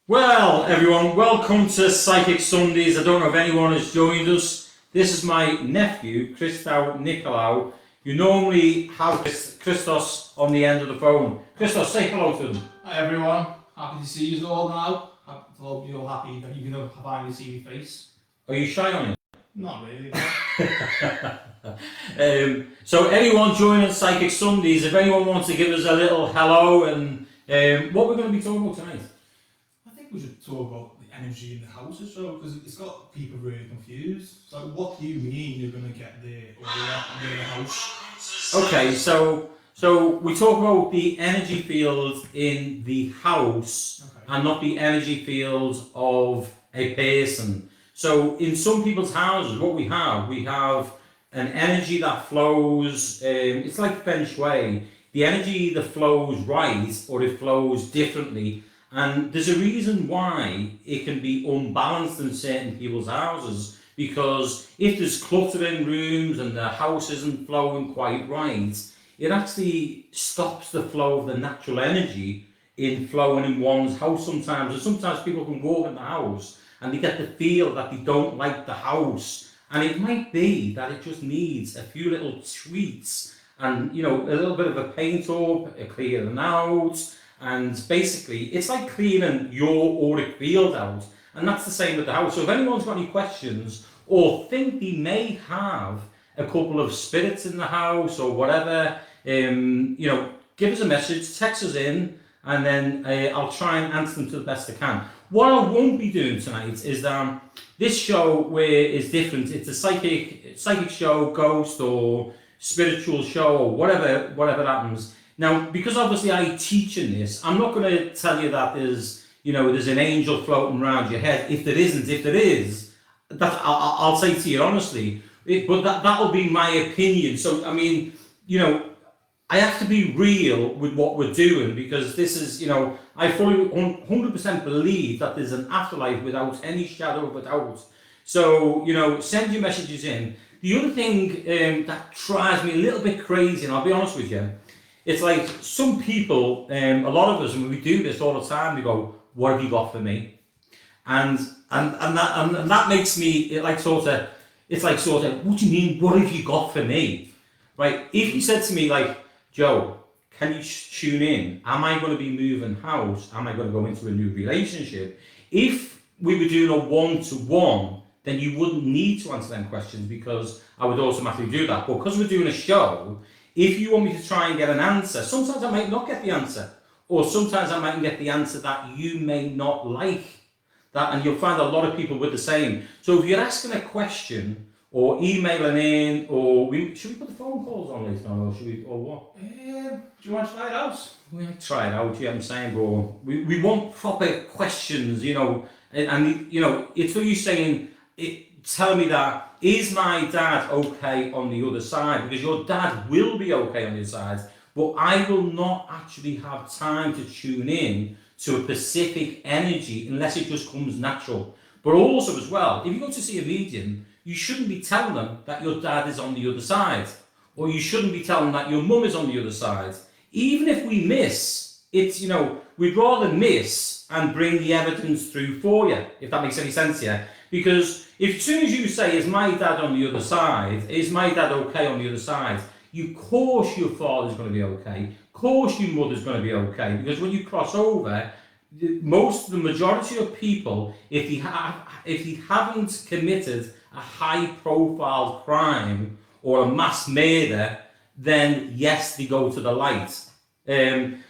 Well, everyone, welcome to Psychic Sundays. I don't know if anyone has joined us. This is my nephew, Christos Nicolau. You normally have Christos on the end of the phone. Christos, say hello to them. Hi everyone, happy to see you all now. I hope you're all happy that you can finally see my face. Are you shy on it? Not really. So anyone joining Psychic Sundays, if anyone wants to give us a little hello and what we're going to be talking about tonight? I think we should talk about the energy in the house or so, because it's got people really confused. So what do you mean you're going to get there or near the house? Okay, so we talk about the energy field in the house, okay, and not the energy field of a person. So in some people's houses, what we have an energy that flows, it's like feng shui. The energy either flows right or it flows differently. And there's a reason why it can be unbalanced in certain people's houses, because if there's clutter in rooms and the house isn't flowing quite right, it actually stops the flow of the natural energy in flowing in one's house sometimes. And sometimes people can walk in the house and they get the feel that they don't like the house. And it might be that it just needs a few little tweaks and, a little bit of a paint up, a clearing out. And basically, it's like cleaning your auric field out. And that's the same with the house. So if anyone's got any questions or think they may have a couple of spirits in the house or whatever, give us a message, text us in, and then I'll try and answer them to the best I can. What I won't be doing tonight is that this show is different. It's a psychic show, ghost or spiritual show or whatever happens. Now, because obviously I teach in this, I'm not going to tell you that there's an angel floating around your head. If there isn't, if there is, I'll say to you honestly, but that'll be my opinion. So, I have to be real with what we're doing, because this is, I fully 100% believe that there's an afterlife without any shadow of a doubt. So, send your messages in. The other thing that drives me a little bit crazy, and I'll be honest with you, it's like some people, a lot of us, and we do this all the time, we go, what have you got for me? And that makes me, it's like what do you mean, what have you got for me? Right? If you said to me like, Joe, can you tune in? Am I going to be moving house? Am I going to go into a new relationship? If we were doing a one-to-one, then you wouldn't need to answer them questions, because I would automatically do that. But because we're doing a show, if you want me to try and get an answer, sometimes I might not get the answer, or sometimes I might get the answer that you may not like. And you'll find a lot of people with the same. So if you're asking a question or emailing in, or should we put the phone calls on later on, or what? Do you want to try it out? We might try it out, I'm saying, but we want proper questions, and it's for you saying, tell me that, is my dad okay on the other side? Because your dad will be okay on the other side, but I will not actually have time to tune in to a specific energy unless it just comes natural. But also as well, if you go to see a medium, you shouldn't be telling them that your dad is on the other side, or you shouldn't be telling them that your mum is on the other side. Even if we miss, we'd rather miss and bring the evidence through for you, if that makes any sense here. Because if as soon as you say, is my dad on the other side, is my dad okay on the other side, of course your father's going to be okay, of course your mother's going to be okay, because when you cross over, the majority of people, if they haven't committed a high profile crime or a mass murder, then yes, they go to the light.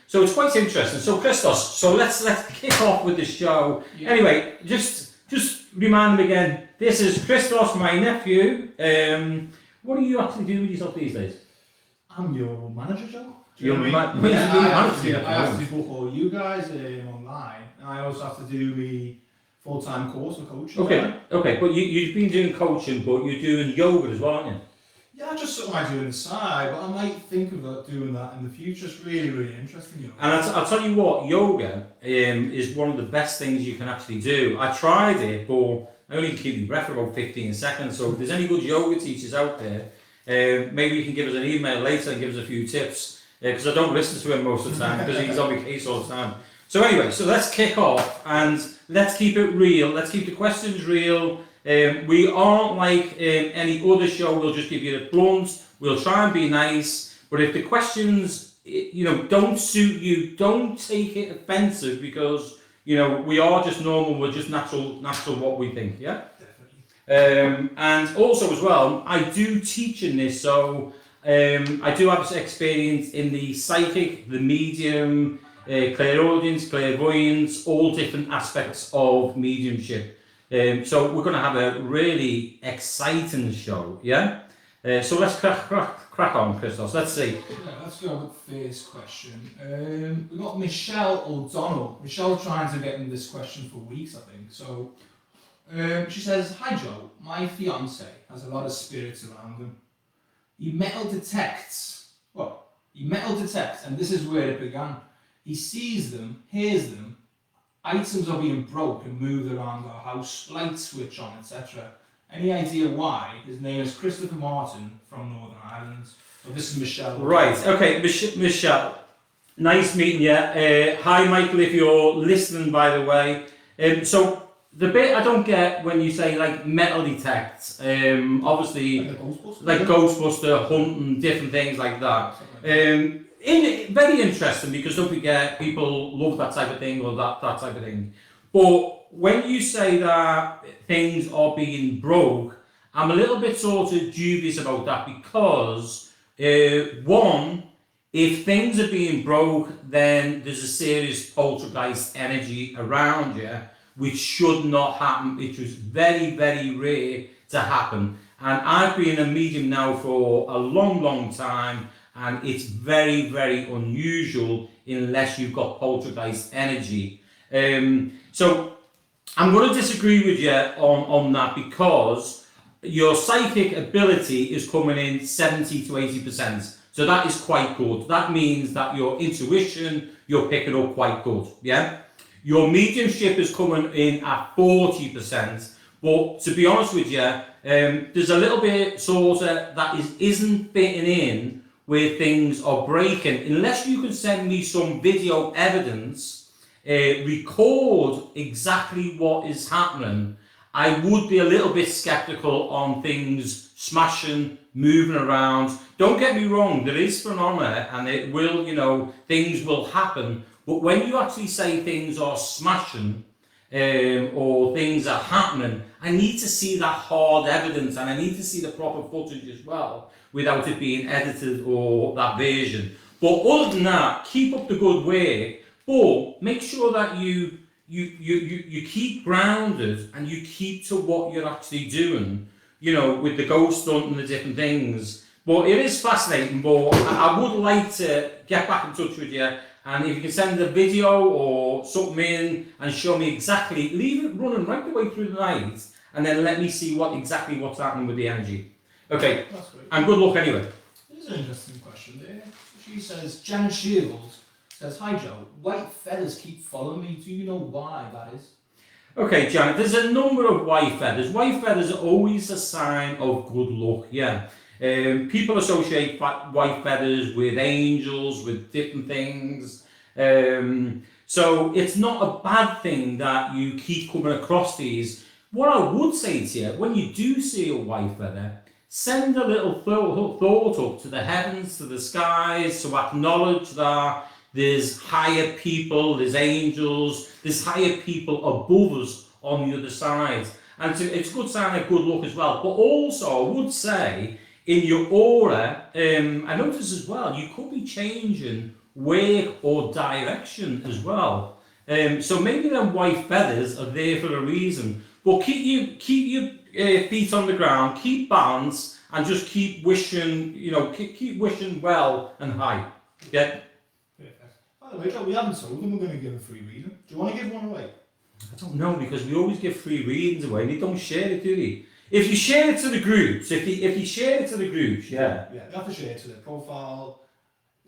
So it's quite interesting. So Christos, let's kick off with the show. Yeah. Anyway, just remind them again, this is Christos, my nephew. What do you actually do with yourself these days? I'm your manager, Joe. I have to book all you guys online, and I also have to do the full-time course of coaching. Okay, but you've been doing coaching, but you're doing yoga as well, aren't you? Yeah, just something I do on the side, but I might think about doing that in the future. It's really, really interesting. And I'll tell you what, yoga is one of the best things you can actually do. I tried it, but I only can keep my breath for about 15 seconds. So if there's any good yoga teachers out there, maybe you can give us an email later and give us a few tips, because I don't listen to him most of the time because he's on my case all the time. So anyway, so let's kick off and let's keep it real. Let's keep the questions real. We aren't like any other show. We'll just give you the blunt. We'll try and be nice. But if the questions, don't suit you, don't take it offensive because, we are just normal. We're just natural what we think. Yeah. And also as well, I do teach in this, so I do have experience in the psychic, the medium, clairaudience, clairvoyance, all different aspects of mediumship. So we're going to have a really exciting show, yeah? So let's crack on, Christos. Let's see. Yeah, let's go with the first question. We've got Michelle O'Donnell. Michelle trying to get in this question for weeks, I think. So she says, "Hi Joe, my fiance has a lot of spirits around him. He metal detects, and this is where it began. He sees them, hears them, items are being broken, moved around our house, lights switch on, etc. Any idea why? His name is Christopher Martin from Northern Ireland." So this is Michelle. Right, okay, Michelle. Nice meeting you. Hi Michael, if you're listening, by the way. So the bit I don't get when you say like metal detect, obviously like Ghostbuster, hunting, different things like that. Very interesting because don't forget, people love that type of thing or that type of thing. But when you say that things are being broke, I'm a little bit sort of dubious about that because one, if things are being broke, then there's a serious poltergeist energy around you, which should not happen, which was very, very rare to happen. And I've been a medium now for a long, long time, and it's very, very unusual unless you've got poltergeist energy. So I'm going to disagree with you on that because your psychic ability is coming in 70 to 80%. So that is quite good. That means that your intuition, you're picking up quite good, yeah? Your mediumship is coming in at 40%, but to be honest with you, there's a little bit sort of that isn't fitting in where things are breaking. Unless you can send me some video evidence, record exactly what is happening, I would be a little bit skeptical on things smashing, moving around. Don't get me wrong, there is phenomena and it will, things will happen. But when you actually say things are smashing or things are happening, I need to see that hard evidence and I need to see the proper footage as well without it being edited or that version. But other than that, keep up the good work, but make sure that you keep grounded and you keep to what you're actually doing, with the ghost hunt and the different things. But it is fascinating, but I would like to get back in touch with you. And if you can send a video or something in and show me exactly, leave it running right the way through the night, and then let me see exactly what's happening with the energy. Okay, that's great. And good luck anyway. This is an interesting question there. She says, Jan Shields says, "Hi Joe, white feathers keep following me. Do you know why that is?" Okay, Janet, there's a number of white feathers. White feathers are always a sign of good luck, yeah. People associate white feathers with angels, with different things. So it's not a bad thing that you keep coming across these. What I would say to you, when you do see a white feather, send a little thought up to the heavens, to the skies, to acknowledge that there's higher people, there's angels, there's higher people above us on the other side. And it's a good sign of good luck as well. But also, I would say, in your aura, I notice as well, you could be changing work or direction as well. So maybe them white feathers are there for a reason. But keep your feet on the ground, keep balance, and just keep wishing, keep wishing well and high. Yeah? Perfect. By the way, Joe, we haven't told them we're going to give a free reading. Do you want to give one away? I don't know, because we always give free readings away and they don't share it, do they? If you share it to the groups, if you share it to the groups, yeah. Yeah, they have to share it to their profile,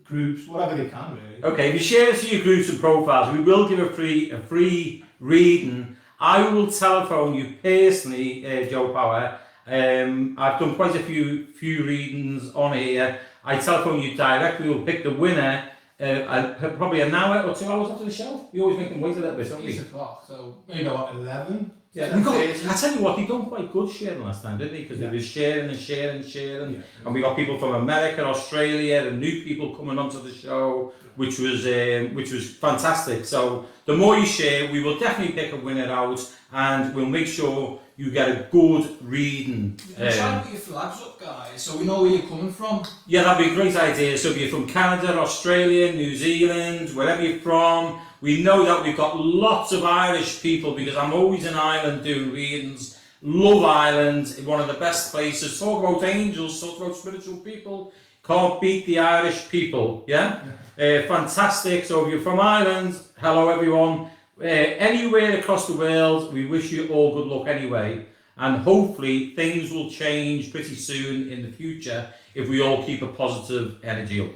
groups, whatever they can, really. Okay, if you share it to your groups and profiles, we will give a free reading. I will telephone you personally, Joe Power. I've done quite a few readings on here. I telephone you directly, we'll pick the winner, probably an hour or 2 hours after the show. We always make them wait a little bit, don't we? 8 o'clock, so maybe about 11. Yeah, I tell you what, they done quite good sharing last time, didn't they? Because they were sharing and sharing and sharing, and we got people from America, Australia, and new people coming onto the show, which was fantastic. So the more you share, we will definitely pick a winner out, and we'll make sure you get a good reading. Try and put your flags up, guys, so we know where you're coming from. Yeah, that'd be a great idea. So if you're from Canada, Australia, New Zealand, wherever you're from, we know that we've got lots of Irish people because I'm always in Ireland doing readings. Love Ireland, one of the best places. Talk about angels, talk about spiritual people. Can't beat the Irish people, yeah? Fantastic. So if you're from Ireland, hello everyone. Anywhere across the world, we wish you all good luck anyway. And hopefully things will change pretty soon in the future if we all keep a positive energy up.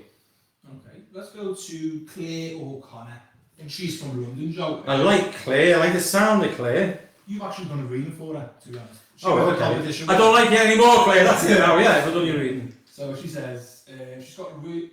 Okay, let's go to Claire O'Connor. And she's from London, Joe. I like Claire, I like the sound of Claire. You've actually done a reading for her, to be honest. Okay. I don't like it anymore, Claire, that's it now, yeah, I've done your reading. So she says, she's got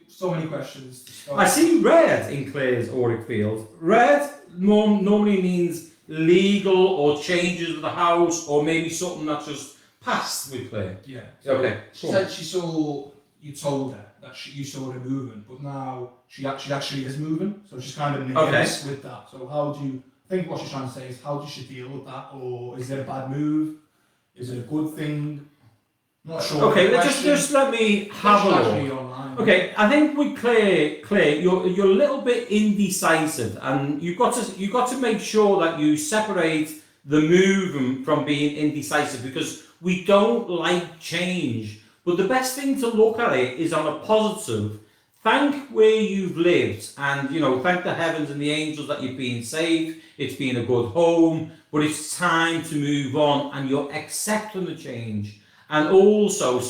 so many questions to start. I see red in Claire's auric field. Red normally means legal or changes with the house, or maybe something that's just passed with Claire. Yeah. Okay. She said she saw, you told her that you saw her moving, but now she actually is moving, so she's kind of nervous with that. So how do you, I think what she's trying to say is, how does she deal with that, or is it a bad move? Is it a good thing? Not sure. Okay, just let me have a look. Okay, I think with Claire, you're a little bit indecisive, and you've got to make sure that you separate the movement from being indecisive, because we don't like change. But the best thing to look at it is on a positive. Thank where you've lived, and thank the heavens and the angels that you've been safe. It's been a good home, but it's time to move on, and you're accepting the change. And also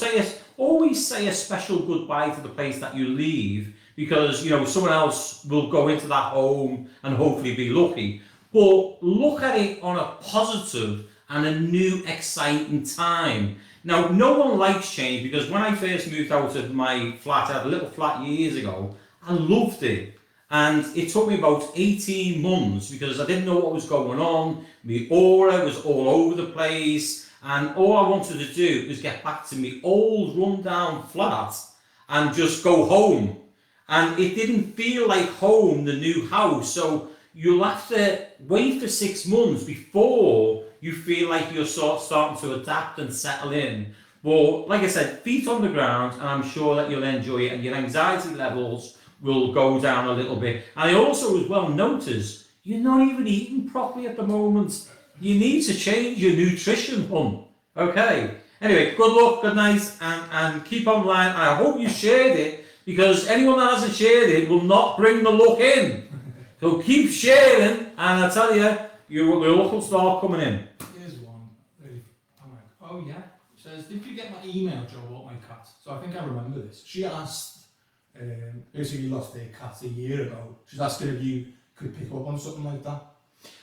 always say a special goodbye to the place that you leave, because someone else will go into that home and hopefully be lucky. But look at it on a positive and a new exciting time. Now, no one likes change, because when I first moved out of my flat, I had a little flat years ago, I loved it. And it took me about 18 months because I didn't know what was going on. My aura was all over the place. And all I wanted to do was get back to my old run-down flat and just go home. And it didn't feel like home, the new house. So you'll have to wait for 6 months before you feel like you're starting to adapt and settle in. But like I said, feet on the ground, and I'm sure that you'll enjoy it, and your anxiety levels will go down a little bit. And I also as well notice you're not even eating properly at the moment. You need to change your nutrition, hon. Okay. Anyway, good luck, good night, and keep online. I hope you shared it, because anyone that hasn't shared it will not bring the luck in. So keep sharing, and I tell you, your luck will start coming in. Here's one. Oh yeah. It says, did you get my email, Joe, about my cat? So I think I remember this. She asked, basically lost their cat a year ago. She's asking if you could pick up on something like that.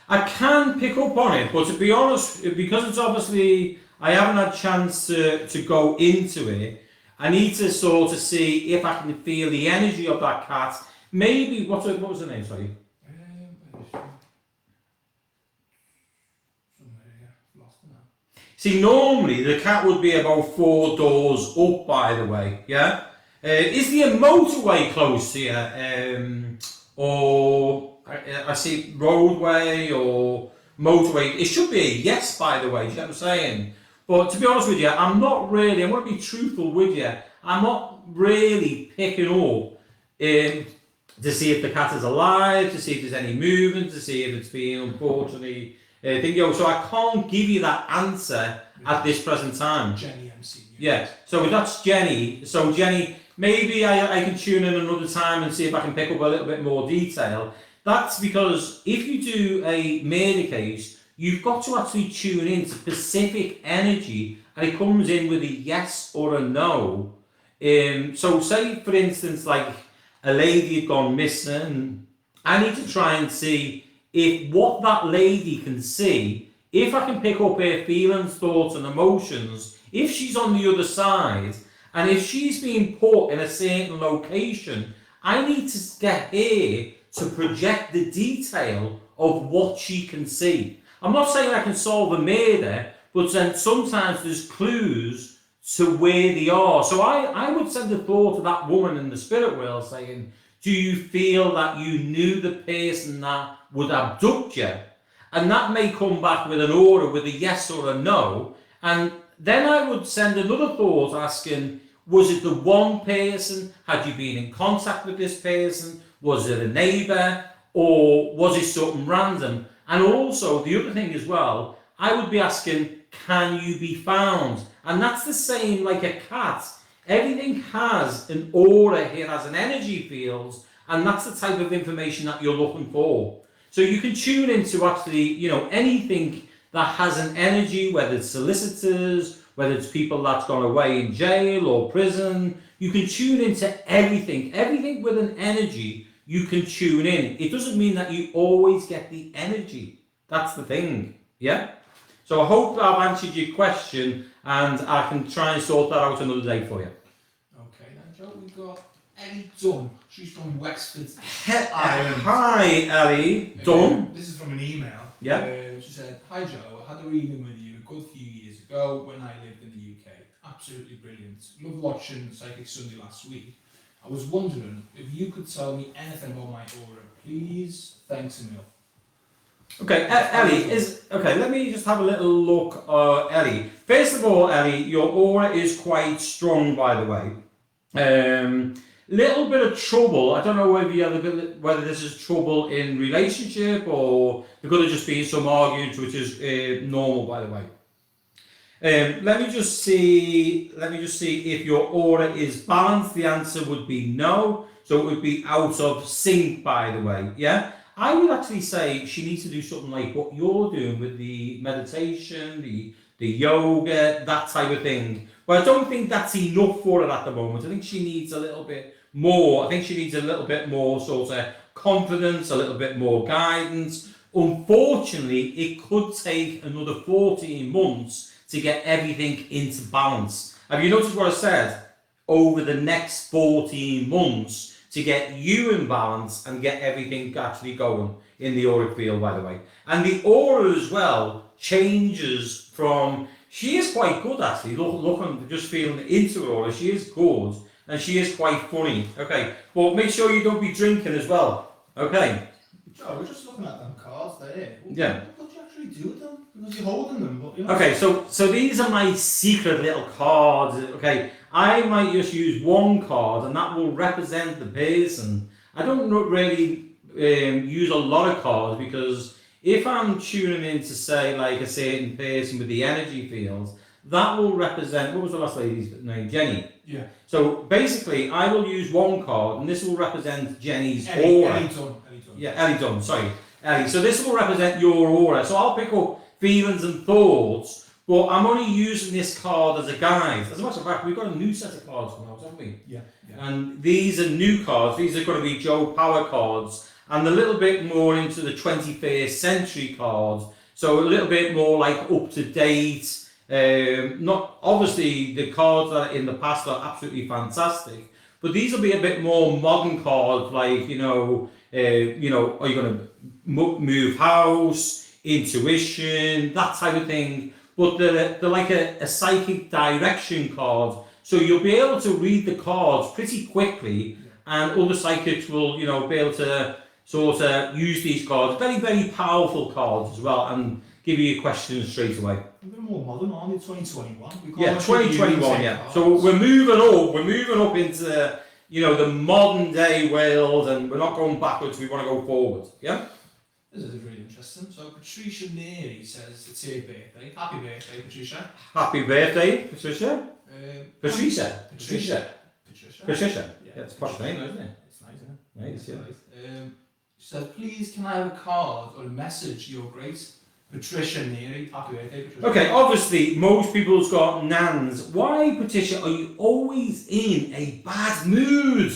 I can pick up on it, but to be honest, because it's obviously, I haven't had a chance to go into it, I need to sort of see if I can feel the energy of that cat. Maybe, what was her name, sorry? See, normally the cat would be about 4 doors up, by the way, yeah? Is there a motorway close to you? Or I see roadway or motorway. It should be a yes, by the way, do you know what I'm saying? But to be honest with you, I'm going to be truthful with you, I'm not really picking up to see if the cat is alive, to see if there's any movement, to see if it's been unfortunately... so I can't give you that answer at this present time. Jenny MC. Yeah, so that's Jenny. So Jenny, maybe I can tune in another time and see if I can pick up a little bit more detail. That's because if you do a murder case, you've got to actually tune in to specific energy, and it comes in with a yes or a no. So say, for instance, like a lady had gone missing, I need to try and see if what that lady can see, if I can pick up her feelings, thoughts and emotions, if she's on the other side, and if she's being put in a certain location, I need to get her to project the detail of what she can see. I'm not saying I can solve a murder, but then sometimes there's clues to where they are. So I would send a thought to that woman in the spirit world saying, do you feel that you knew the person that would abduct you? And that may come back with an order, with a yes or a no. And then I would send another thought asking, was it the one person? Had you been in contact with this person? Was it a neighbour? Or was it something random? And also, the other thing as well, I would be asking, can you be found? And that's the same like a cat. Everything has an aura, it has an energy field, and that's the type of information that you're looking for. So you can tune into actually, anything that has an energy, whether it's solicitors, whether it's people that's gone away in jail or prison. You can tune into everything with an energy. You can tune in. It doesn't mean that you always get the energy. That's the thing, yeah? So I hope I've answered your question, and I can try and sort that out another day for you. Okay, then Joe, we've got Ellie Dunn. She's from Wexford, Ireland. Hi, Ellie Dunn. This is from an email. Yeah. She said, "Hi Joe, I had a reading with you a good few years ago when I lived in the UK. Absolutely brilliant. Loved watching Psychic Sunday last week. I was wondering if you could tell me anything about my aura, please. Thanks a mil." Okay, Ellie, let me just have a little look, Ellie. First of all, Ellie, your aura is quite strong, by the way. Little bit of trouble. I don't know whether this is trouble in relationship or there could have just been some arguments, which is normal, by the way. Let me just see if your aura is balanced. The answer would be no. So it would be out of sync, by the way. Yeah. I would actually say she needs to do something like what you're doing with the meditation, the yoga, that type of thing. But I don't think that's enough for her at the moment. I think she needs a little bit more. I think she needs a little bit more sort of confidence, a little bit more guidance. Unfortunately, it could take another 14 months to get everything into balance. Have you noticed what I said? Over the next 14 months, to get you in balance and get everything actually going in the auric field, by the way. And the aura as well changes from, she is quite good actually, looking, just feeling into her aura, she is good and she is quite funny, okay? But make sure you don't be drinking as well, okay? Joe, we're just looking at them cards there. Yeah. What do you actually do with them? Because you're holding them, but Okay, so these are my secret little cards, okay? I might just use one card and that will represent the person. I don't really use a lot of cards because if I'm tuning in to say like a certain person with the energy fields, that will represent, what was the last lady's name? Jenny. Yeah. So basically I will use one card and this will represent Jenny's aura. Ellie Dunn. Yeah, Ellie Dunn, sorry. Ellie. So this will represent your aura. So I'll pick up feelings and thoughts, but I'm only using this card as a guide. As a matter of fact, we've got a new set of cards from ours, haven't we? Yeah. And these are new cards. These are going to be Joe Power cards, and a little bit more into the 21st century cards. So a little bit more like up to date. Not obviously the cards that are in the past are absolutely fantastic, but these will be a bit more modern cards, like are you going to move house, intuition, that type of thing. But they're like a psychic direction card. So you'll be able to read the cards pretty quickly, and other psychics will, be able to sort of use these cards. Very, very powerful cards as well, and give you your questions straight away. A bit more modern, aren't we? 2021. Yeah, 2021, yeah. So we're moving up into, the modern day world, and we're not going backwards, we want to go forward, yeah? This is really interesting. So Patricia Neary says it's her birthday. Happy birthday, Patricia. Happy birthday, Patricia. Patricia. Yeah, it's a posh name, isn't it? It's nice, isn't it? Nice, yeah. She said, please can I have a card or a message, Your Grace? Patricia Neary. Happy birthday, Patricia. Okay, obviously most people's got nans. Why, Patricia, are you always in a bad mood?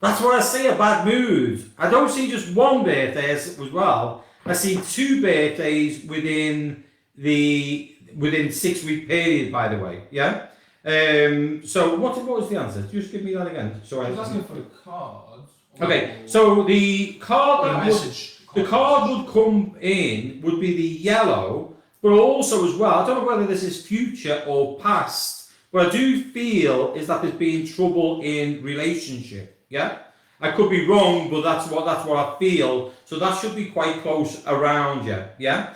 That's what I say, a bad mood. I don't see just one birthday as well. I see two birthdays within 6 week period, by the way. Yeah. So what was the answer? Just give me that again. So I was asking for the card. Okay, so the card The that message. the card would come in would be the yellow, but also as well, I don't know whether this is future or past, but I do feel is that there's been trouble in relationship. Yeah, I could be wrong, but that's what I feel. So that should be quite close around you. Yeah.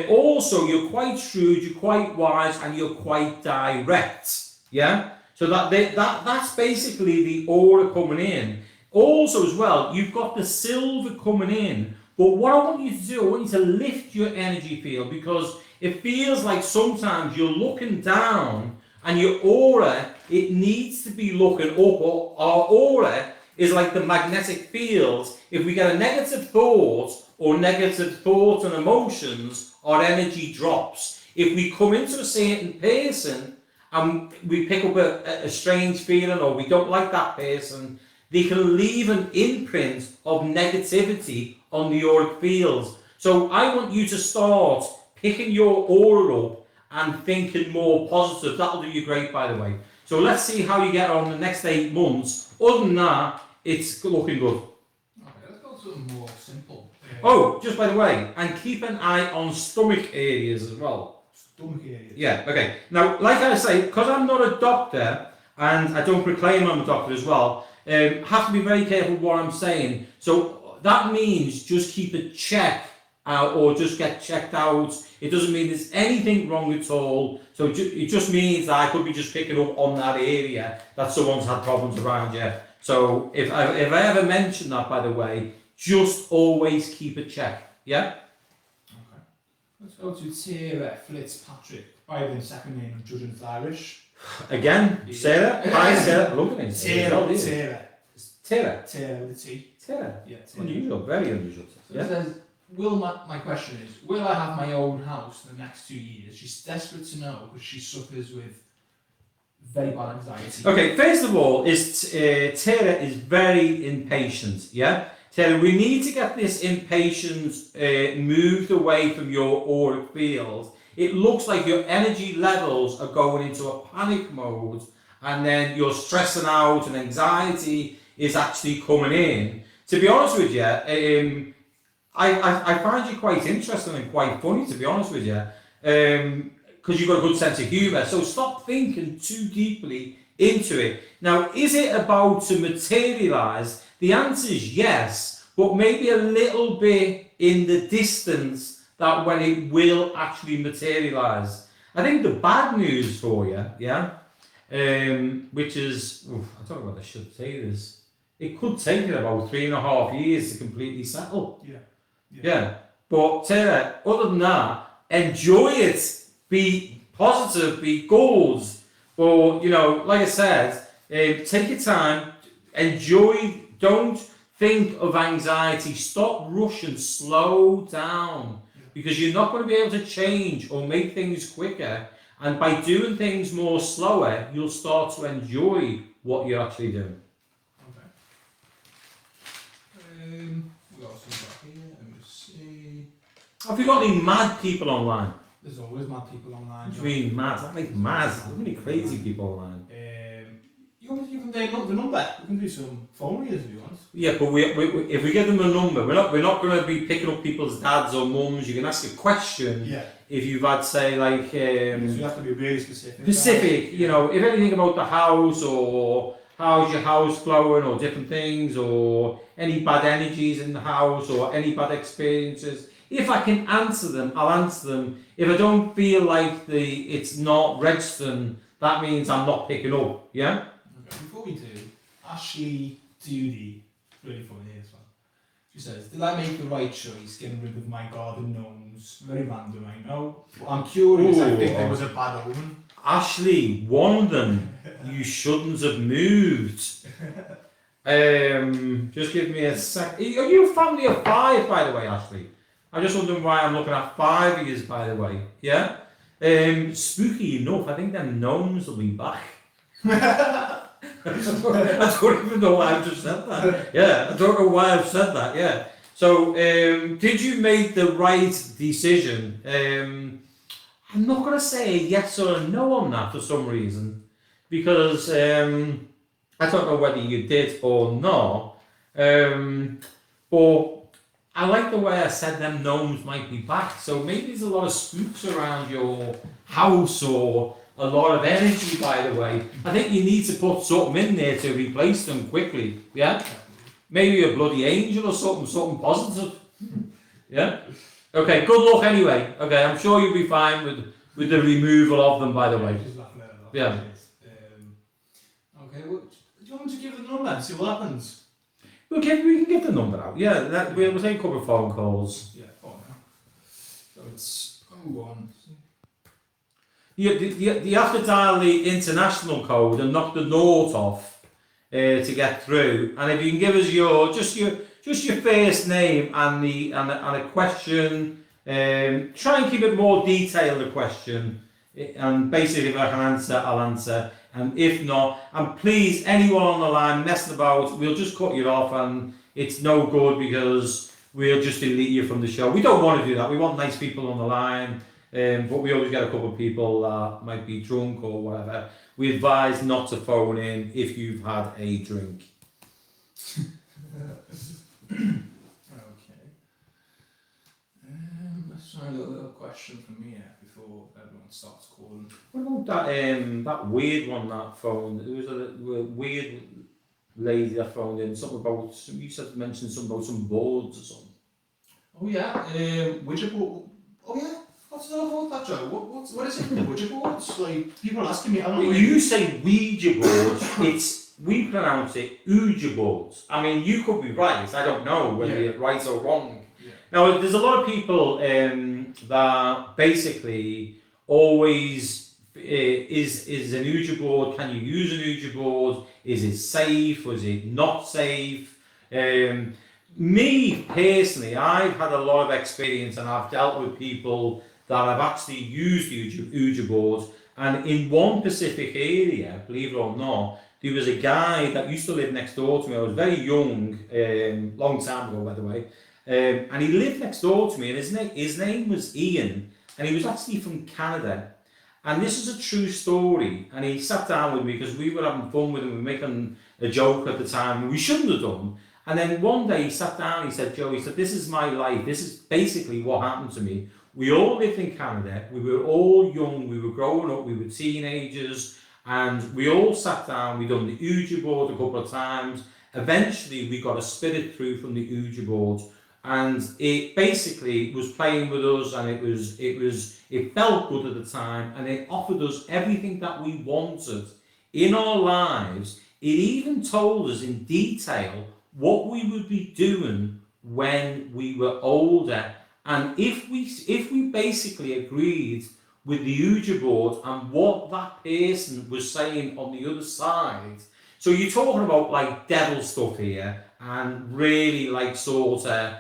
Also, you're quite shrewd, you're quite wise, and you're quite direct. Yeah. So that's basically the aura coming in. Also, as well, you've got the silver coming in. But what I want you to do, I want you to lift your energy field, because it feels like sometimes you're looking down and your aura, it needs to be looking up. Or our aura is like the magnetic fields. If we get a negative thought or negative thoughts and emotions, our energy drops. If we come into a certain person and we pick up a strange feeling, or we don't like that person, they can leave an imprint of negativity on the auric fields. So I want you to start picking your aura up and thinking more positive. That'll do you great, by the way. So let's see how you get on the next 8 months. Other than that, it's looking good. Okay, let's go to something more simple. Oh, just by the way, and keep an eye on stomach areas as well. Stomach areas. Yeah, okay. Now, like I say, because I'm not a doctor, and I don't proclaim I'm a doctor as well, have to be very careful what I'm saying. So that means just keep a check out, or just get checked out. It doesn't mean there's anything wrong at all. So it just means that I could be just picking up on that area that someone's had problems around you. So if I ever mention that, by the way, just always keep a check. Yeah? Okay. Let's go to Tara Fitzpatrick. By the second name of judging it's Irish. Again, Sarah. Hi, Sarah. Look at Tara. Tara. Tara with a T. Tara. Yeah, Tara. Unusual, very unusual. So Yeah? it says, my question is, will I have my own house in the next 2 years? She's desperate to know because she suffers with very bad anxiety. Okay, first of all, Tara is very impatient, yeah? Tara, we need to get this impatience moved away from your auric field. It looks like your energy levels are going into a panic mode, and then you're stressing out and anxiety is actually coming in. To be honest with you, I find you quite interesting and quite funny, to be honest with you, because you've got a good sense of humour. So stop thinking too deeply into it. Now, is it about to materialise? The answer is yes, but maybe a little bit in the distance that when it will actually materialise. I think the bad news for you, yeah, which is, I don't know what I should say this, it could take you about 3.5 years to completely settle. Yeah. But Tara, other than that, enjoy it. Be positive, be goals. But, like I said, take your time, enjoy, don't think of anxiety, stop rushing, slow down. Because you're not going to be able to change or make things quicker. And by doing things more slower, you'll start to enjoy what you're actually doing. What else we got here? Let me just see. Have you got any mad people online? There's always mad people online. What do you mean mad? That makes mad. There's many crazy people online. You want to give them the number? We can do some phone readers if you want. Yeah, but we if we give them a number, we're not going to be picking up people's dads or mums. You can ask a question. Yeah. If you've had, say, like So you have to be really specific. If anything about the house, or how's your house flowing, or different things, or any bad energies in the house, or any bad experiences. If I can answer them, I'll answer them. If I don't feel like it's not registering, that means I'm not picking up. Yeah. Okay. Before we do, Ashley Doody, really funny this one. She says, "Did I make the right choice getting rid of my garden gnomes? Very random, I know. But I'm curious. I think there was a bad omen." Ashley, one of them you shouldn't have moved. Just give me a sec. Are you a family of 5, by the way, Ashley? I'm just wondering why I'm looking at 5 years, by the way. Yeah? Spooky enough, I think them gnomes will be back. I don't even know why I've just said that. Yeah, I don't know why I've said that, yeah. So, did you make the right decision? I'm not going to say a yes or a no on that for some reason. because I don't know whether you did or not, but I like the way I said them gnomes might be back. So maybe there's a lot of spooks around your house or a lot of energy, by the way. I think you need to put something in there to replace them quickly. Yeah? Maybe a bloody angel or something positive. Yeah? Okay, good luck anyway. Okay, I'm sure you'll be fine with the removal of them, by the way. Just laughing at that. Yeah. Okay, well, do you want me to give the number and see what happens? We can get the number out. Yeah, we'll take a couple of phone calls. Yeah, go on now. So it's 01. You have to dial the international code and knock the naught off to get through. And if you can give us your first name and a question, try and keep it more detailed, the question. And basically, if I can answer, I'll answer. And if not, and please, anyone on the line messing about, we'll just cut you off, and it's no good because we'll just delete you from the show. We don't want to do that. We want nice people on the line, but we always get a couple of people that might be drunk or whatever. We advise not to phone in if you've had a drink. Okay. Let's try a little question from here before everyone starts calling. What about that weird one that phoned? There was a weird lady that phoned in. Something about mentioned something about some boards or something. Oh yeah, Ouija board. Oh yeah, what's all about that, Joe? What is it? Ouija boards? Like people are asking me. I don't know. You say Ouija boards. We pronounce it Ouija boards. I mean, you could be right. I don't know whether you're right or wrong. Yeah. Now, there's a lot of people that basically always is an Ouija board. Can you use an Ouija board? Is it safe? Was it not safe? Me personally, I've had a lot of experience, and I've dealt with people that have actually used Ouija boards. And in one specific area, believe it or not, there was a guy that used to live next door to me. I was very young, long time ago, by the way, and he lived next door to me, and his name was Ian, and he was actually from Canada. And this is a true story. And he sat down with me because we were having fun with him. We were making a joke at the time. We shouldn't have done. And then one day he sat down. He said, "Joe," he said, "this is my life. This is basically what happened to me. We all lived in Canada. We were all young. We were growing up. We were teenagers. And we all sat down. We done the Ouija board a couple of times. Eventually, we got a spirit through from the Ouija board. And it basically was playing with us, and it felt good at the time, and it offered us everything that we wanted in our lives. It even told us in detail what we would be doing when we were older. And if we basically agreed with the Ouija board and what that person was saying on the other side. So you're talking about like devil stuff here, and really like sort of,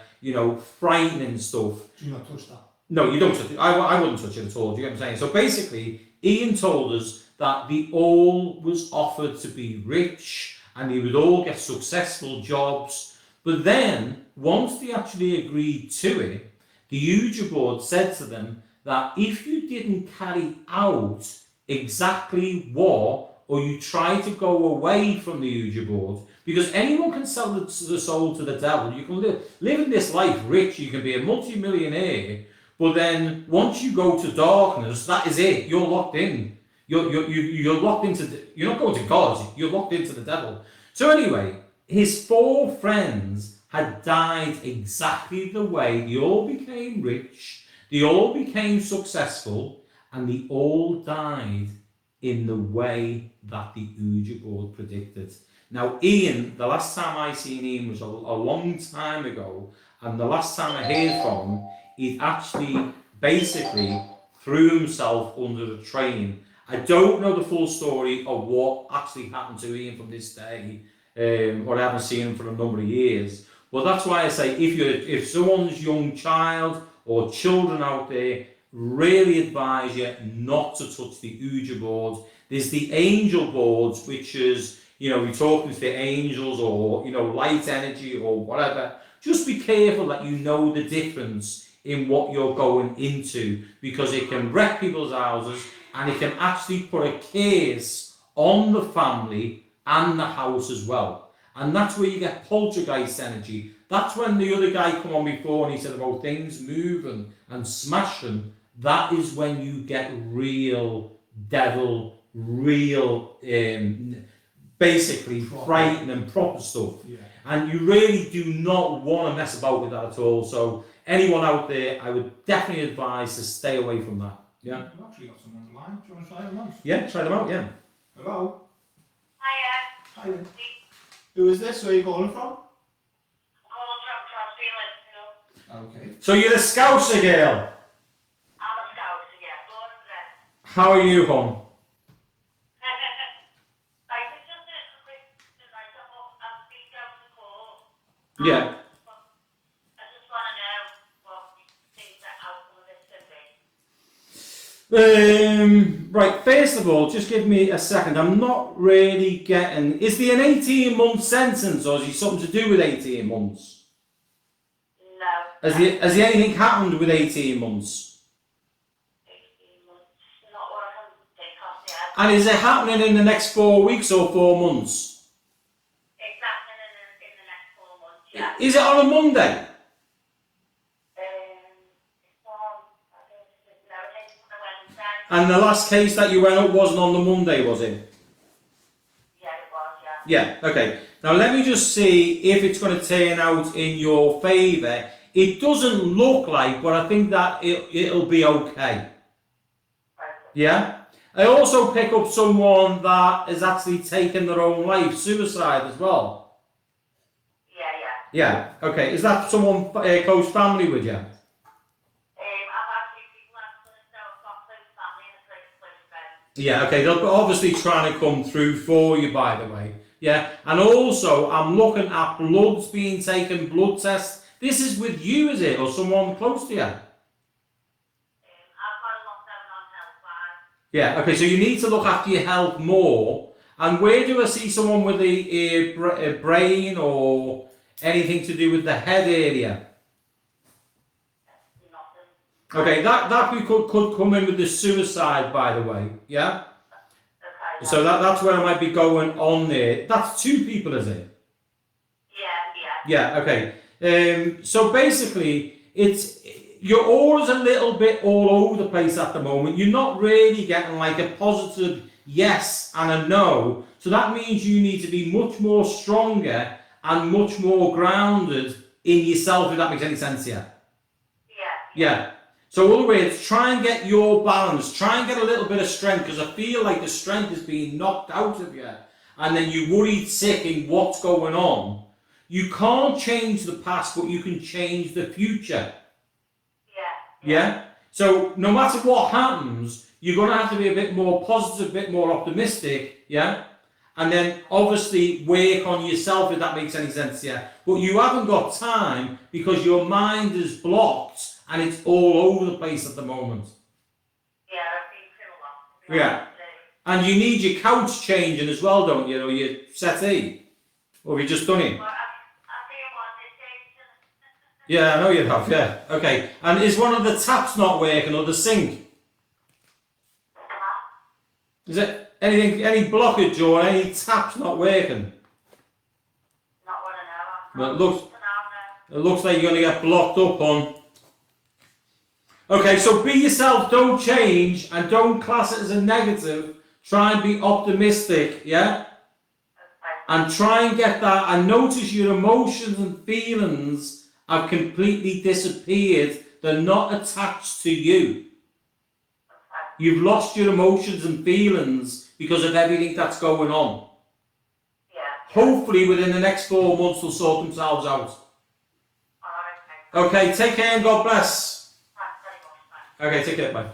frightening stuff. Do you not touch that? No, you don't touch it. I wouldn't touch it at all. Do you get what I'm saying? So basically, Ian told us that they all was offered to be rich and they would all get successful jobs. But then, once they actually agreed to it, the Ouija board said to them that if you didn't carry out exactly what, or you try to go away from the Ouija board, because anyone can sell the soul to the devil. You can live in this life rich, you can be a multi-millionaire, but then once you go to darkness, that is it. You're locked in. You're locked into. You're not going to God. You're locked into the devil. So anyway, his 4 friends had died exactly the way. They all became rich. They all became successful, and they all died in the way that the Ouija board predicted. Now, Ian, the last time I seen Ian was a long time ago, and the last time I heard from him, he'd actually basically threw himself under the train. I don't know the full story of what actually happened to Ian from this day, or I haven't seen him for a number of years. But that's why I say, if someone's young child or children out there, really advise you not to touch the Ouija board. There's the angel boards, which is, you're talking to the angels or, light energy or whatever. Just be careful that you know the difference in what you're going into, because it can wreck people's houses and it can actually put a curse on the family and the house as well. And that's where you get poltergeist energy. That's when the other guy come on before and he said about things moving and smashing. That is when you get real devil, real, basically frightening and proper stuff. Yeah. And you really do not want to mess about with that at all. So anyone out there, I would definitely advise to stay away from that. Yeah. We've actually got someone on the line. Do you want to try them out? Yeah, try them out, yeah. Hello? Hiya. Hi. Who is this? Where are you calling from? Okay. So you're a Scouser girl. I'm a Scouser, yeah. Born and bred. How are you, hon? Like, it's just a quick, like, I've been down to court. Yeah. I just want to know what you think the outcome of this could be. Right, first of all, just give me a second. I'm not really getting... Is there an 18-month sentence, or is it something to do with 18 months? No. Has there anything happened with 18 months? 18 months. Not what I can think of yet. And is it happening in the next 4 weeks or 4 months? It's happening in the next 4 months, yeah. Is it on a Monday? It's on, I don't know, it's on a Wednesday. And the last case that you went up wasn't on the Monday, was it? Yeah, it was, yeah. Yeah, okay. Now let me just see if it's going to turn out in your favour. It doesn't look like, but I think that it'll be okay. Right. Yeah? I also pick up someone that has actually taken their own life, suicide as well. Yeah. Yeah, okay. Is that someone close family with you? I've actually people have done it, so I've got close family and a close friend. Yeah, okay. They're obviously trying to come through for you, by the way. Yeah, and also I'm looking at bloods being taken, blood tests. This is with you, is it, or someone close to you? I've got a lot going on health-wise. Yeah, okay, so you need to look after your health more. And where do I see someone with a brain or anything to do with the head area? Nothing. Okay, that we could come in with the suicide, by the way, yeah? Okay. So that's where I might be going on there. That's 2 people, is it? Yeah. Yeah, okay. So basically, you're always a little bit all over the place at the moment. You're not really getting like a positive yes and a no. So that means you need to be much more stronger and much more grounded in yourself, if that makes any sense here. Yeah. So in other words, try and get your balance. Try and get a little bit of strength, because I feel like the strength is being knocked out of you. And then you're worried sick in what's going on. You can't change the past, but you can change the future. Yeah? So no matter what happens, you're going to have to be a bit more positive, a bit more optimistic, yeah? And then obviously work on yourself, if that makes any sense, yeah? But you haven't got time because your mind is blocked and it's all over the place at the moment. Yeah, I've been through a lot. Yeah. And you need your couch changing as well, don't you? Or your settee? Or have you just done it? Well, I think I want this change. Yeah, I know you have, yeah. Okay. And is one of the taps not working, or the sink? Is it any blockage or any taps not working? Not what I know. Well, it looks like you're going to get blocked up on. Okay, so be yourself, don't change, and don't class it as a negative. Try and be optimistic, yeah? And try and get that, and notice your emotions and feelings have completely disappeared. They're not attached to you. You've lost your emotions and feelings because of everything that's going on. Yeah. Hopefully within the next 4 months they'll sort themselves out. Okay, take care and God bless. Okay, take care, bye.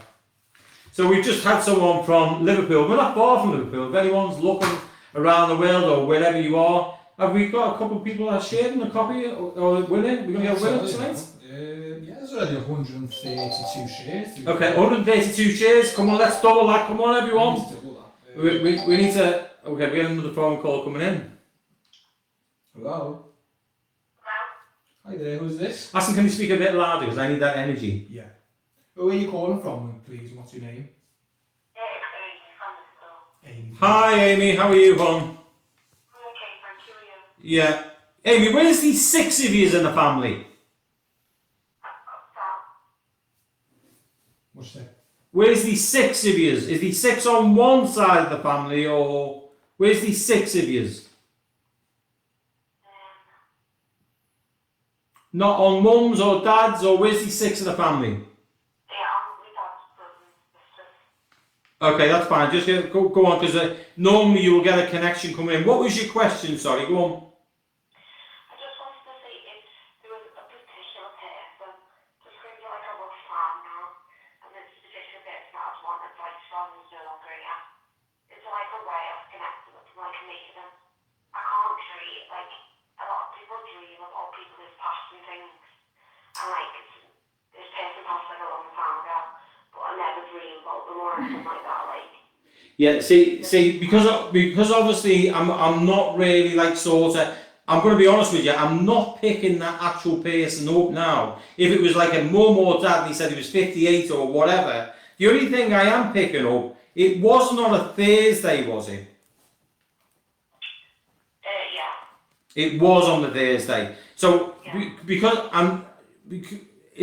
So we've just had someone from Liverpool. We're not far from Liverpool. If anyone's looking around the world or wherever you are, have we got a couple of people that are sharing a copy or winning? We're going to get a winner tonight? Yeah, there's already 132 shares. Okay, 132 shares. Come on, let's double that. Come on, everyone. We need to... Okay, we have another phone call coming in. Hello? Hi there, who's this? Ask them, can you speak a bit louder because I need that energy. Yeah. Where are you calling from, please? What's your name? Amy. Hi, Amy. How are you, hon? Okay, thank you. Yeah. Amy, where's the 6 of yous in the family? What's that? Where's the 6 of yous? Is the 6 on one side of the family, or where's the 6 of yous? Not on mums or dads, or where's the 6 of the family? Yeah, I'm with dad's brother and sisters. Okay, that's fine. Just go on, because normally you will get a connection coming in. What was your question? Sorry, go on. I just wanted to say if there was a particular person, just going to like a rough time now, and this particular person that I'd want advice from is no longer here. Is there like a way of connecting with them, like making them? I can't dream, like a lot of people dream about people who've passed and things, and like this person passed like a long time ago, but I never dream about them or anything like that, like. Yeah, see, because obviously I'm not really like sort of. I'm going to be honest with you. I'm not picking that actual person up now. If it was like a mum or dad, and he said he was 58 or whatever, the only thing I am picking up, it wasn't on a Thursday, was it? Yeah. It was on the Thursday. So Yeah.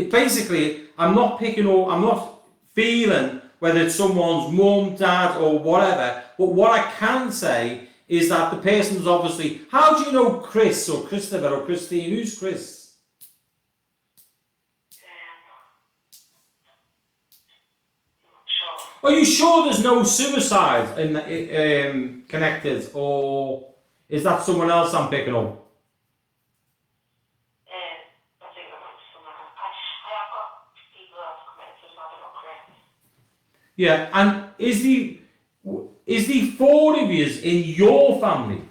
basically, I'm not picking up. I'm not feeling whether it's someone's mum, dad, or whatever. But what I can say is that the person's obviously. How do you know Chris or Christopher or Christine? Who's Chris? Sure. Are you sure there's no suicide connected, or is that someone else I'm picking up? I think that might be something like that. I have got people that have committed suicide, I've got Chris. Yeah, and is the 4 of yous in your family? As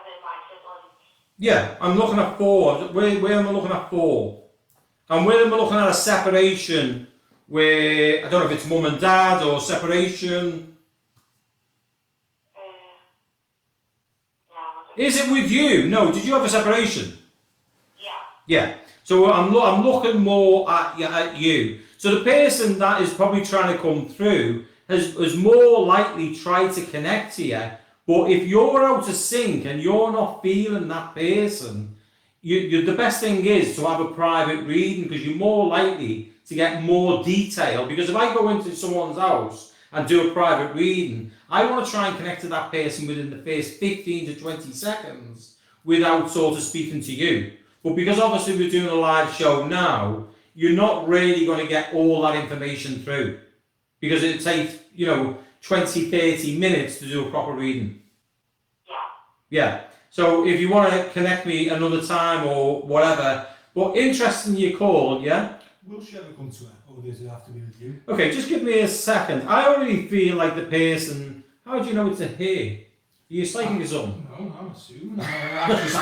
in my siblings. Yeah, I'm looking at 4. Where am I looking at 4? And where am I looking at a separation where, I don't know if it's mum and dad or separation. Yeah, Is it with you? No, did you have a separation? yeah. Yeah. So I'm looking more at you. So the person that is probably trying to come through has more likely tried to connect to you. But if you're out of sync and you're not feeling that person, the best thing is to have a private reading, because you're more likely to get more detail. Because if I go into someone's house and do a private reading, I want to try and connect to that person within the first 15 to 20 seconds without sort of speaking to you. But because obviously we're doing a live show now, you're not really going to get all that information through. Because it takes, 20, 30 minutes to do a proper reading. Yeah. Yeah. So if you want to connect me another time or whatever, but interesting you called, yeah? Will she ever come to her, or does it have to be with you? Okay, just give me a second. I already feel like the person, how do you know it's a he? Are you psychic or something? No, I'm assuming. I'm just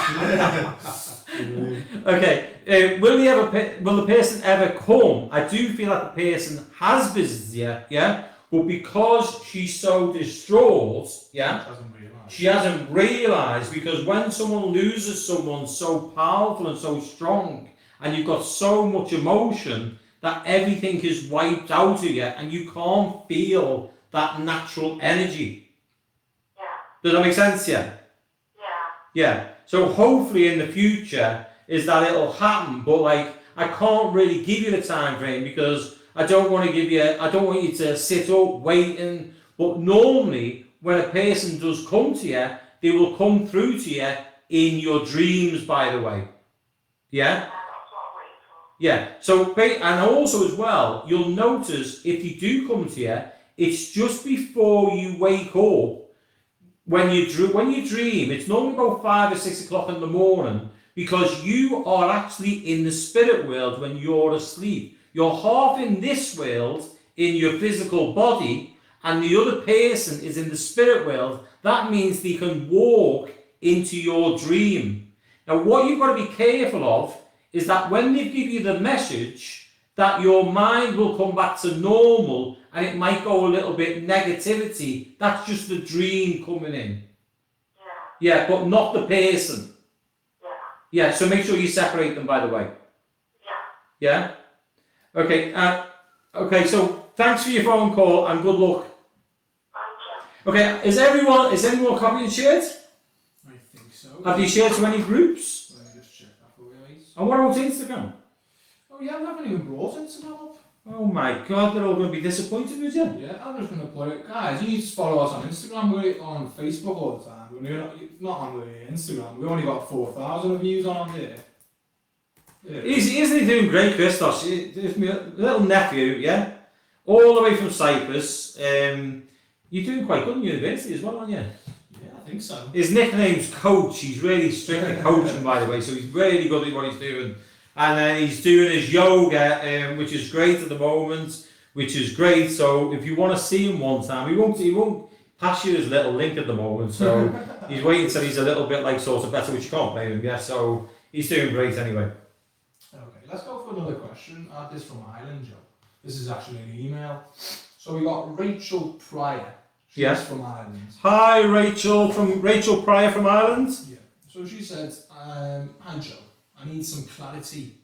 Okay, will the person ever come? I do feel like the person has visited you, yeah? But because she's so distraught, yeah? She hasn't realised, because when someone loses someone so powerful and so strong, and you've got so much emotion, that everything is wiped out of you and you can't feel that natural energy. Yeah. Does that make sense? Yeah? Yeah. Yeah. So hopefully in the future is that it'll happen, but like I can't really give you the time frame, because I don't want you to sit up waiting. But normally when a person does come to you, they will come through to you in your dreams, by the way. Yeah? That's what I'm waiting for. Yeah. So, and also as well, you'll notice if you do come to you, it's just before you wake up. When you dream, it's normally about 5 or 6 o'clock in the morning, because you are actually in the spirit world when you're asleep. You're half in this world, in your physical body, and the other person is in the spirit world. That means they can walk into your dream. Now, what you've got to be careful of is that when they give you the message, that your mind will come back to normal and it might go a little bit negativity. That's just the dream coming in. Yeah. Yeah, but not the person. Yeah. Yeah, so make sure you separate them, by the way. Yeah. Yeah? Okay, okay, so Thanks for your phone call and good luck. Okay, is anyone copying shared? I think so. Have you shared to any groups? Let me just check that for you, mate. And what about Instagram? Oh yeah, we haven't even brought Instagram up. Oh my God, they're all going to be disappointed with you. Yeah, I'm just going to put it. Guys, you need to follow us on Instagram. We're on Facebook all the time. We're not on the Instagram. We've only got 4,000 views on there. Yeah. Isn't he doing great, Christos? It's my little nephew, yeah? All the way from Cyprus. You're doing quite good in university as well, aren't you? Yeah, I think so. His nickname's Coach. He's really strict at coaching, by the way, so he's really good at what he's doing. And then he's doing his yoga, which is great at the moment, which is great. So if you want to see him one time, he won't pass you his little link at the moment. So he's waiting until he's a little bit like sort of better, which you can't blame him, yeah. So he's doing great anyway. Okay, let's go for another question. This from Ireland, Joe. This is actually an email. So we got Rachel Pryor. She's from Ireland. Hi, Rachel Pryor from Ireland. Yeah. So she said, hi Joe, I need some clarity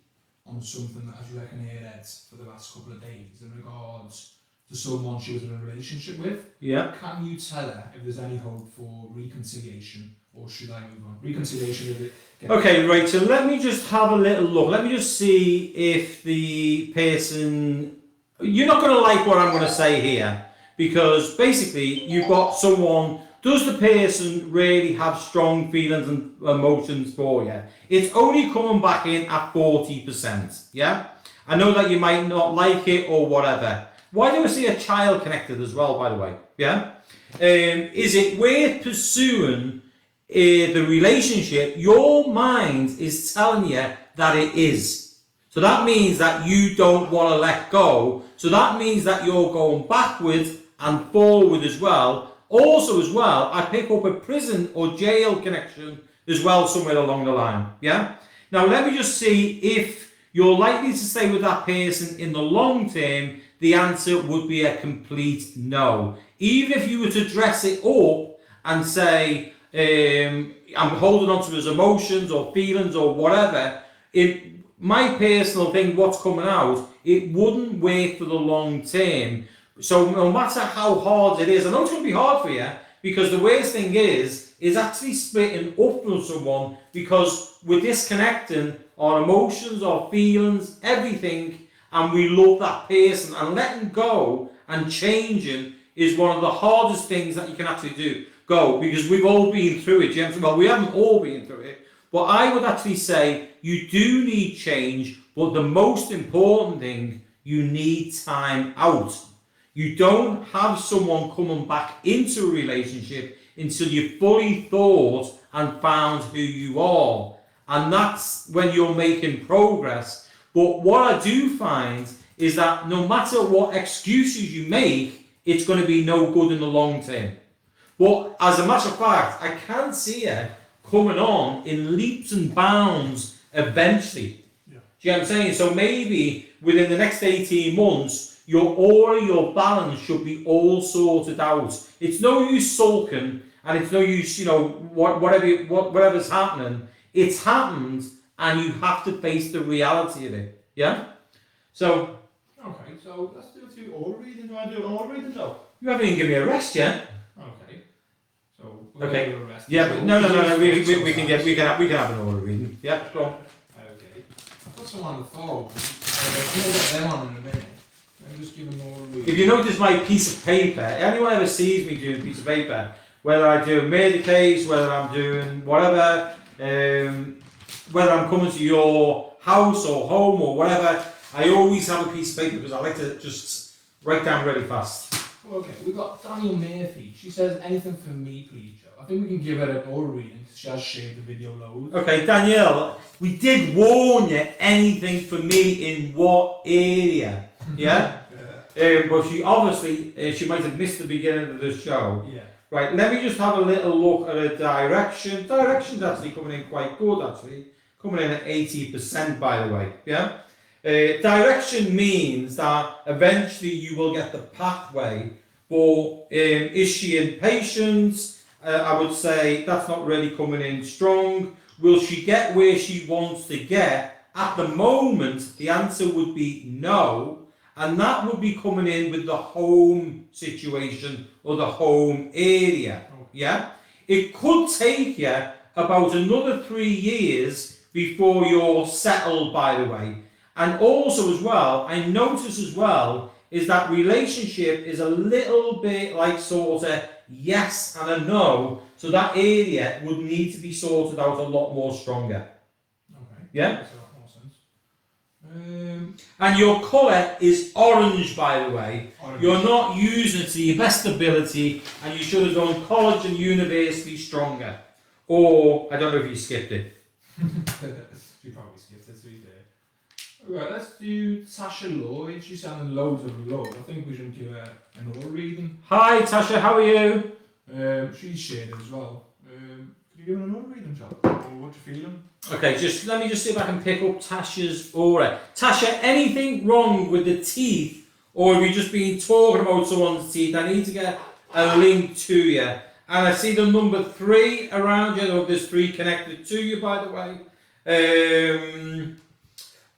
on something that has wrecked in her head for the last couple of days in regards to someone she was in a relationship with. Yeah. Can you tell her if there's any hope for reconciliation, or should I move on? Reconciliation is it? Okay, Rachel, let me just have a little look. Let me just see if the person... You're not going to like what I'm going to say here, because basically you've got someone... Does the person really have strong feelings and emotions for you? It's only coming back in at 40%, yeah? I know that you might not like it or whatever. Why do I see a child connected as well, by the way? Yeah? Is it worth pursuing the relationship? Your mind is telling you that it is. So that means that you don't want to let go. So that means that you're going backwards and forward as well. Also as well, I pick up a prison or jail connection as well somewhere along the line, yeah? Now let me just see if you're likely to stay with that person in the long term. The answer would be a complete no. Even if you were to dress it up and say, I'm holding on to his emotions or feelings or whatever, my personal thing, what's coming out, it wouldn't work for the long term. So no matter how hard it is, I know it's going to be hard for you, because the worst thing is actually splitting up from someone, because we're disconnecting our emotions, our feelings, everything, and we love that person, and letting go and changing is one of the hardest things that you can actually do. Go, because we've all been through it, James. Well, we haven't all been through it, but I would actually say you do need change, but the most important thing, you need time out. You don't have someone coming back into a relationship until you've fully thought and found who you are. And that's when you're making progress. But what I do find is that no matter what excuses you make, it's going to be no good in the long term. But as a matter of fact, I can see it coming on in leaps and bounds eventually. Yeah. Do you know what I'm saying? So maybe within the next 18 months, your aura, your balance should be all sorted out. It's no use sulking, and it's no use, whatever's happening. It's happened, and you have to face the reality of it. Yeah? So... Okay, so let's do a few aura readings. Do I do an aura reading, Joe? You haven't even given me a rest yet. Okay. So, we'll okay. give a rest. Yeah, but no. We can have an aura reading. Yeah, go on. Okay. I've got someone on the phone. We'll get them on in a minute. Just give them all a read. If you notice my piece of paper, anyone ever sees me doing a piece of paper, whether I do a murder case, whether I'm doing whatever, whether I'm coming to your house or home or whatever, I always have a piece of paper because I like to just write down really fast. Okay, we've got Daniel Murphy. She says, anything for me, please, Joe. I think we can give her an aura reading because she has shared the video loads. Okay, Danielle, we did warn you, anything for me in what area? Yeah? But she obviously, she might have missed the beginning of the show. Yeah. Right, let me just have a little look at a direction. Direction's actually coming in quite good, actually. Coming in at 80%, by the way. Yeah? Direction means that eventually you will get the pathway. But is she impatient? I would say that's not really coming in strong. Will she get where she wants to get? At the moment, the answer would be no. And that would be coming in with the home situation or the home area. Yeah? It could take you about another 3 years before you're settled, by the way. And also as well, I notice as well, is that relationship is a little bit like sort of yes and a no. So that area would need to be sorted out a lot more stronger. Okay. Yeah? Makes a lot more sense. And your colour is orange, by the way. Orange. You're not using it to your best ability, and you should have done college and university stronger. Or, I don't know if you skipped it. She probably skipped it, to be fair. Right, let's do Tasha Lloyd. She's having loads of love. I think we should give her another reading. Hi, Tasha, how are you? She's shared as well. Can you give her another reading, Joe? Or what you feeling? Okay, let me see if I can pick up Tasha's aura. Tasha, anything wrong with the teeth, or have you just been talking about someone's teeth? I need to get a link to you. And I see the number 3 around you. There's 3 connected to you, by the way.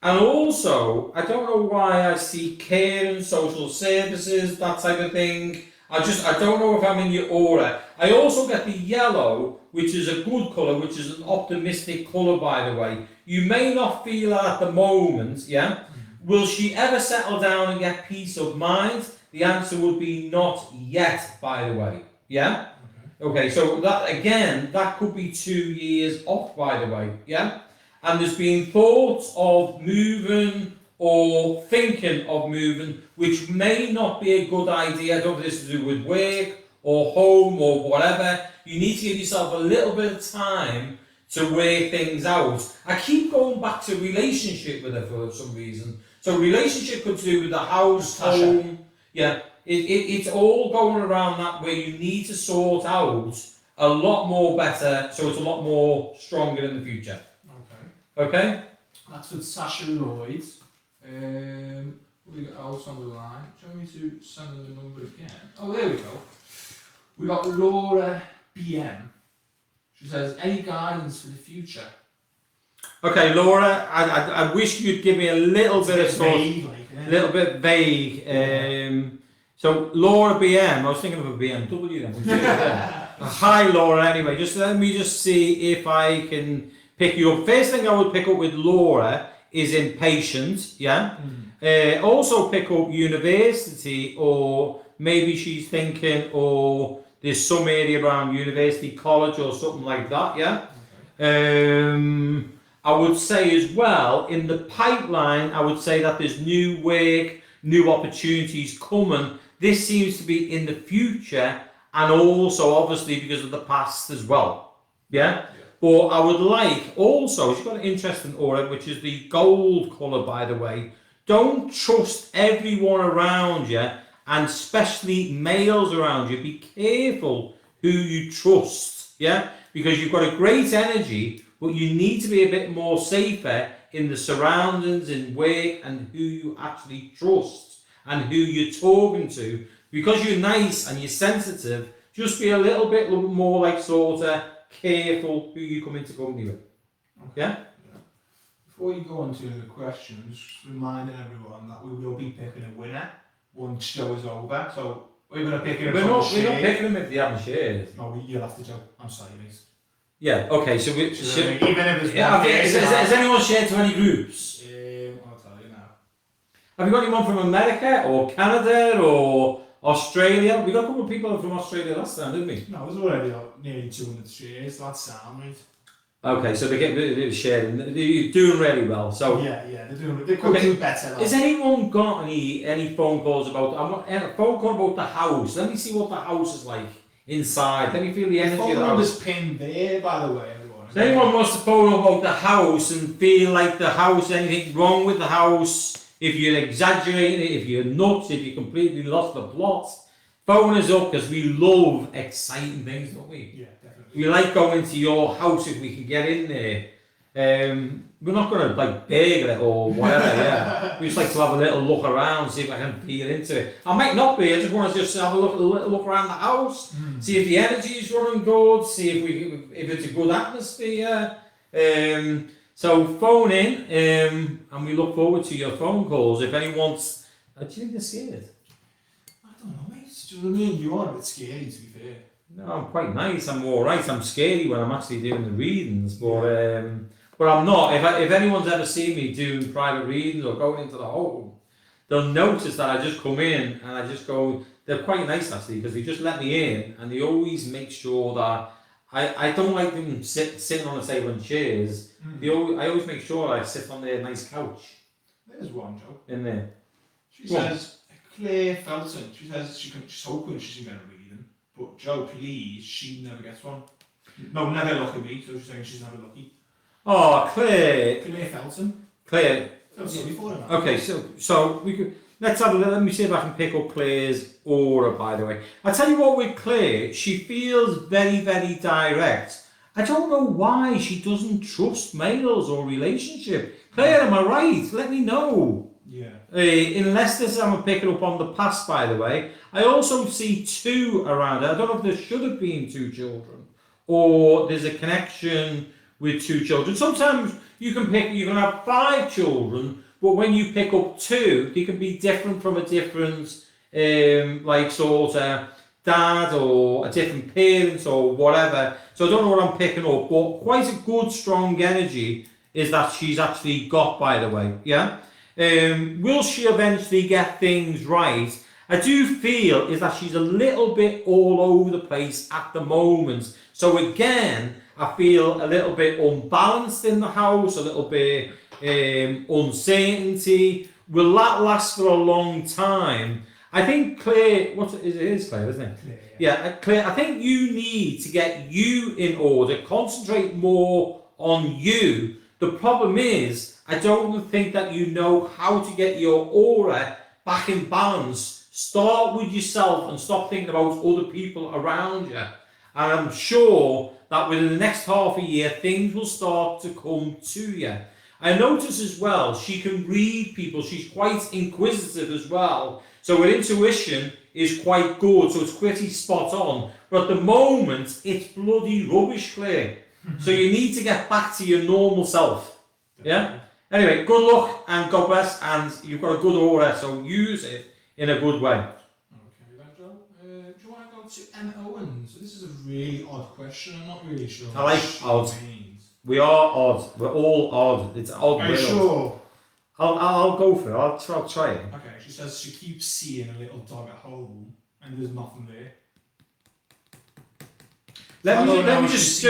And also, I don't know why I see care and social services, that type of thing. I don't know if I'm in your aura. I also get the yellow, which is a good colour, which is an optimistic colour, by the way. You may not feel that at the moment, yeah? Will she ever settle down and get peace of mind? The answer would be not yet, by the way, yeah? Okay, so that, again, that could be 2 years off, by the way, yeah? And there's been thoughts of moving or thinking of moving, which may not be a good idea. I don't know if this is to do with work or home or whatever. You need to give yourself a little bit of time to weigh things out. I keep going back to relationship with her for some reason. So relationship could do with the house, home. Yeah, it's all going around that way. You need to sort out a lot more better, so it's a lot more stronger in the future. Okay? That's with Sasha Lloyd. We got else on the line. Do you want me to send her the number again? Oh, there we go. We got Laura BM. She says, any guidance for the future? Okay, Laura, I wish you'd give me a little bit of sort, little bit vague. So Laura BM, I was thinking of a BMW then. Hi Laura, anyway, let me see if I can pick you up. First thing I would pick up with Laura is impatient, yeah? Also pick up university, or maybe she's thinking, or there's some area around university, college or something like that, yeah? I would say as well, in the pipeline, I would say that there's new work, new opportunities coming. This seems to be in the future, and also obviously because of the past as well, yeah? But I would like also, she's got an interesting aura, which is the gold colour, by the way. Don't trust everyone around you, and especially males around you. Be careful who you trust, yeah? Because you've got a great energy, but you need to be a bit more safer in the surroundings, in work, and who you actually trust, and who you're talking to. Because you're nice and you're sensitive, just be a little bit more like sort of careful who you come into company with. Yeah? Before you go on to the questions, just reminding everyone that we will be picking a winner once show is over. So we're going to pick it. We're not picking them if they haven't shared. No, you'll have to Joe. I'm sorry, mate. Yeah, okay, so we Even if it's has anyone shared to any groups? I'll tell you now. Have you got anyone from America or Canada or Australia? We got a couple of people from Australia last time, didn't we? No, there's already nearly 200 shares. That's sound, right? Okay, so they're sharing. They're doing really well. So yeah, they could do better. Has anyone got any phone calls about? I'm not a phone call about the house. Let me see what the house is like inside. Let me feel the energy of the phone house. number's pinned there, by the way, everyone. If anyone wants to phone about the house and feel like the house, anything wrong with the house, if you're exaggerating it, if you're nuts, if you completely lost the plot, phone us up, because we love exciting things, don't we? Yeah, definitely. We like going to your house if we can get in there. We're not going to like burgle it or whatever, yeah. We just like to have a little look around, see if I can peer into it. I might not be, I just want to just have a little look around the house, see if the energy is running good, see if it's a good atmosphere. So phone in, and we look forward to your phone calls. If anyone's Do you think they're scared? I don't know, mate. Do you know what I mean? You are a bit scary, to be fair. No, I'm quite nice. I'm all right. I'm scary when I'm actually doing the readings, but I'm not. If anyone's ever seen me doing private readings or going into the home, they'll notice that I just come in and I just go. They're quite nice actually because they just let me in and they always make sure that I don't like them sitting on the table in chairs. I always make sure I sit on their nice couch. There's one, Joe. In there. She says, Claire Felton. She says she's hoping she can get a reading, but Joe, please, she never gets one. No, never lucky me. So she's saying she's never lucky. Oh, Claire. Claire Felton. Claire. Sorry for her. Okay, so we could. Let's have a look. Let me see if I can pick up Claire's aura, by the way. I tell you what, with Claire, she feels very, very direct. I don't know why she doesn't trust males or relationship. Claire, am I right? Let me know. Yeah. Unless this I'm picking up on the past, by the way. I also see 2 around her. I don't know if there should have been 2 children or there's a connection with 2 children. Sometimes you can have 5 children, but when you pick up 2, they can be different from a different, like sort of dad or a different parent or whatever. So I don't know what I'm picking up, but quite a good, strong energy is that she's actually got, by the way. Yeah. Will she eventually get things right? I do feel is that she's a little bit all over the place at the moment. So again, I feel a little bit unbalanced in the house, a little bit uncertainty. Will that last for a long time? I think Claire, it is Claire, isn't it? Claire, yeah, Claire, I think you need to get you in order, concentrate more on you. The problem is, I don't think that you know how to get your aura back in balance. Start with yourself and stop thinking about other people around you. And I'm sure that within the next half a year, things will start to come to you. I notice as well, she can read people. She's quite inquisitive as well. So her intuition is quite good. So it's pretty spot on. But at the moment, it's bloody rubbish, Claire. So you need to get back to your normal self. Yeah? Anyway, good luck and God bless. And you've got a good aura, so use it in a good way. Okay, then, Joe. Do you want to go to Emma Owens? So this is a really odd question. I'm not really sure. I like odd. We are odd. We're all odd. It's odd. Are you sure? I'll go for it. I'll try it. Okay, she says she keeps seeing a little dog at home and there's nothing there. Let me just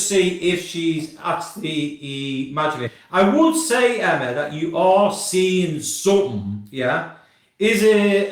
see if she's actually imagining it. I would say, Emma, that you are seeing something, yeah? Is it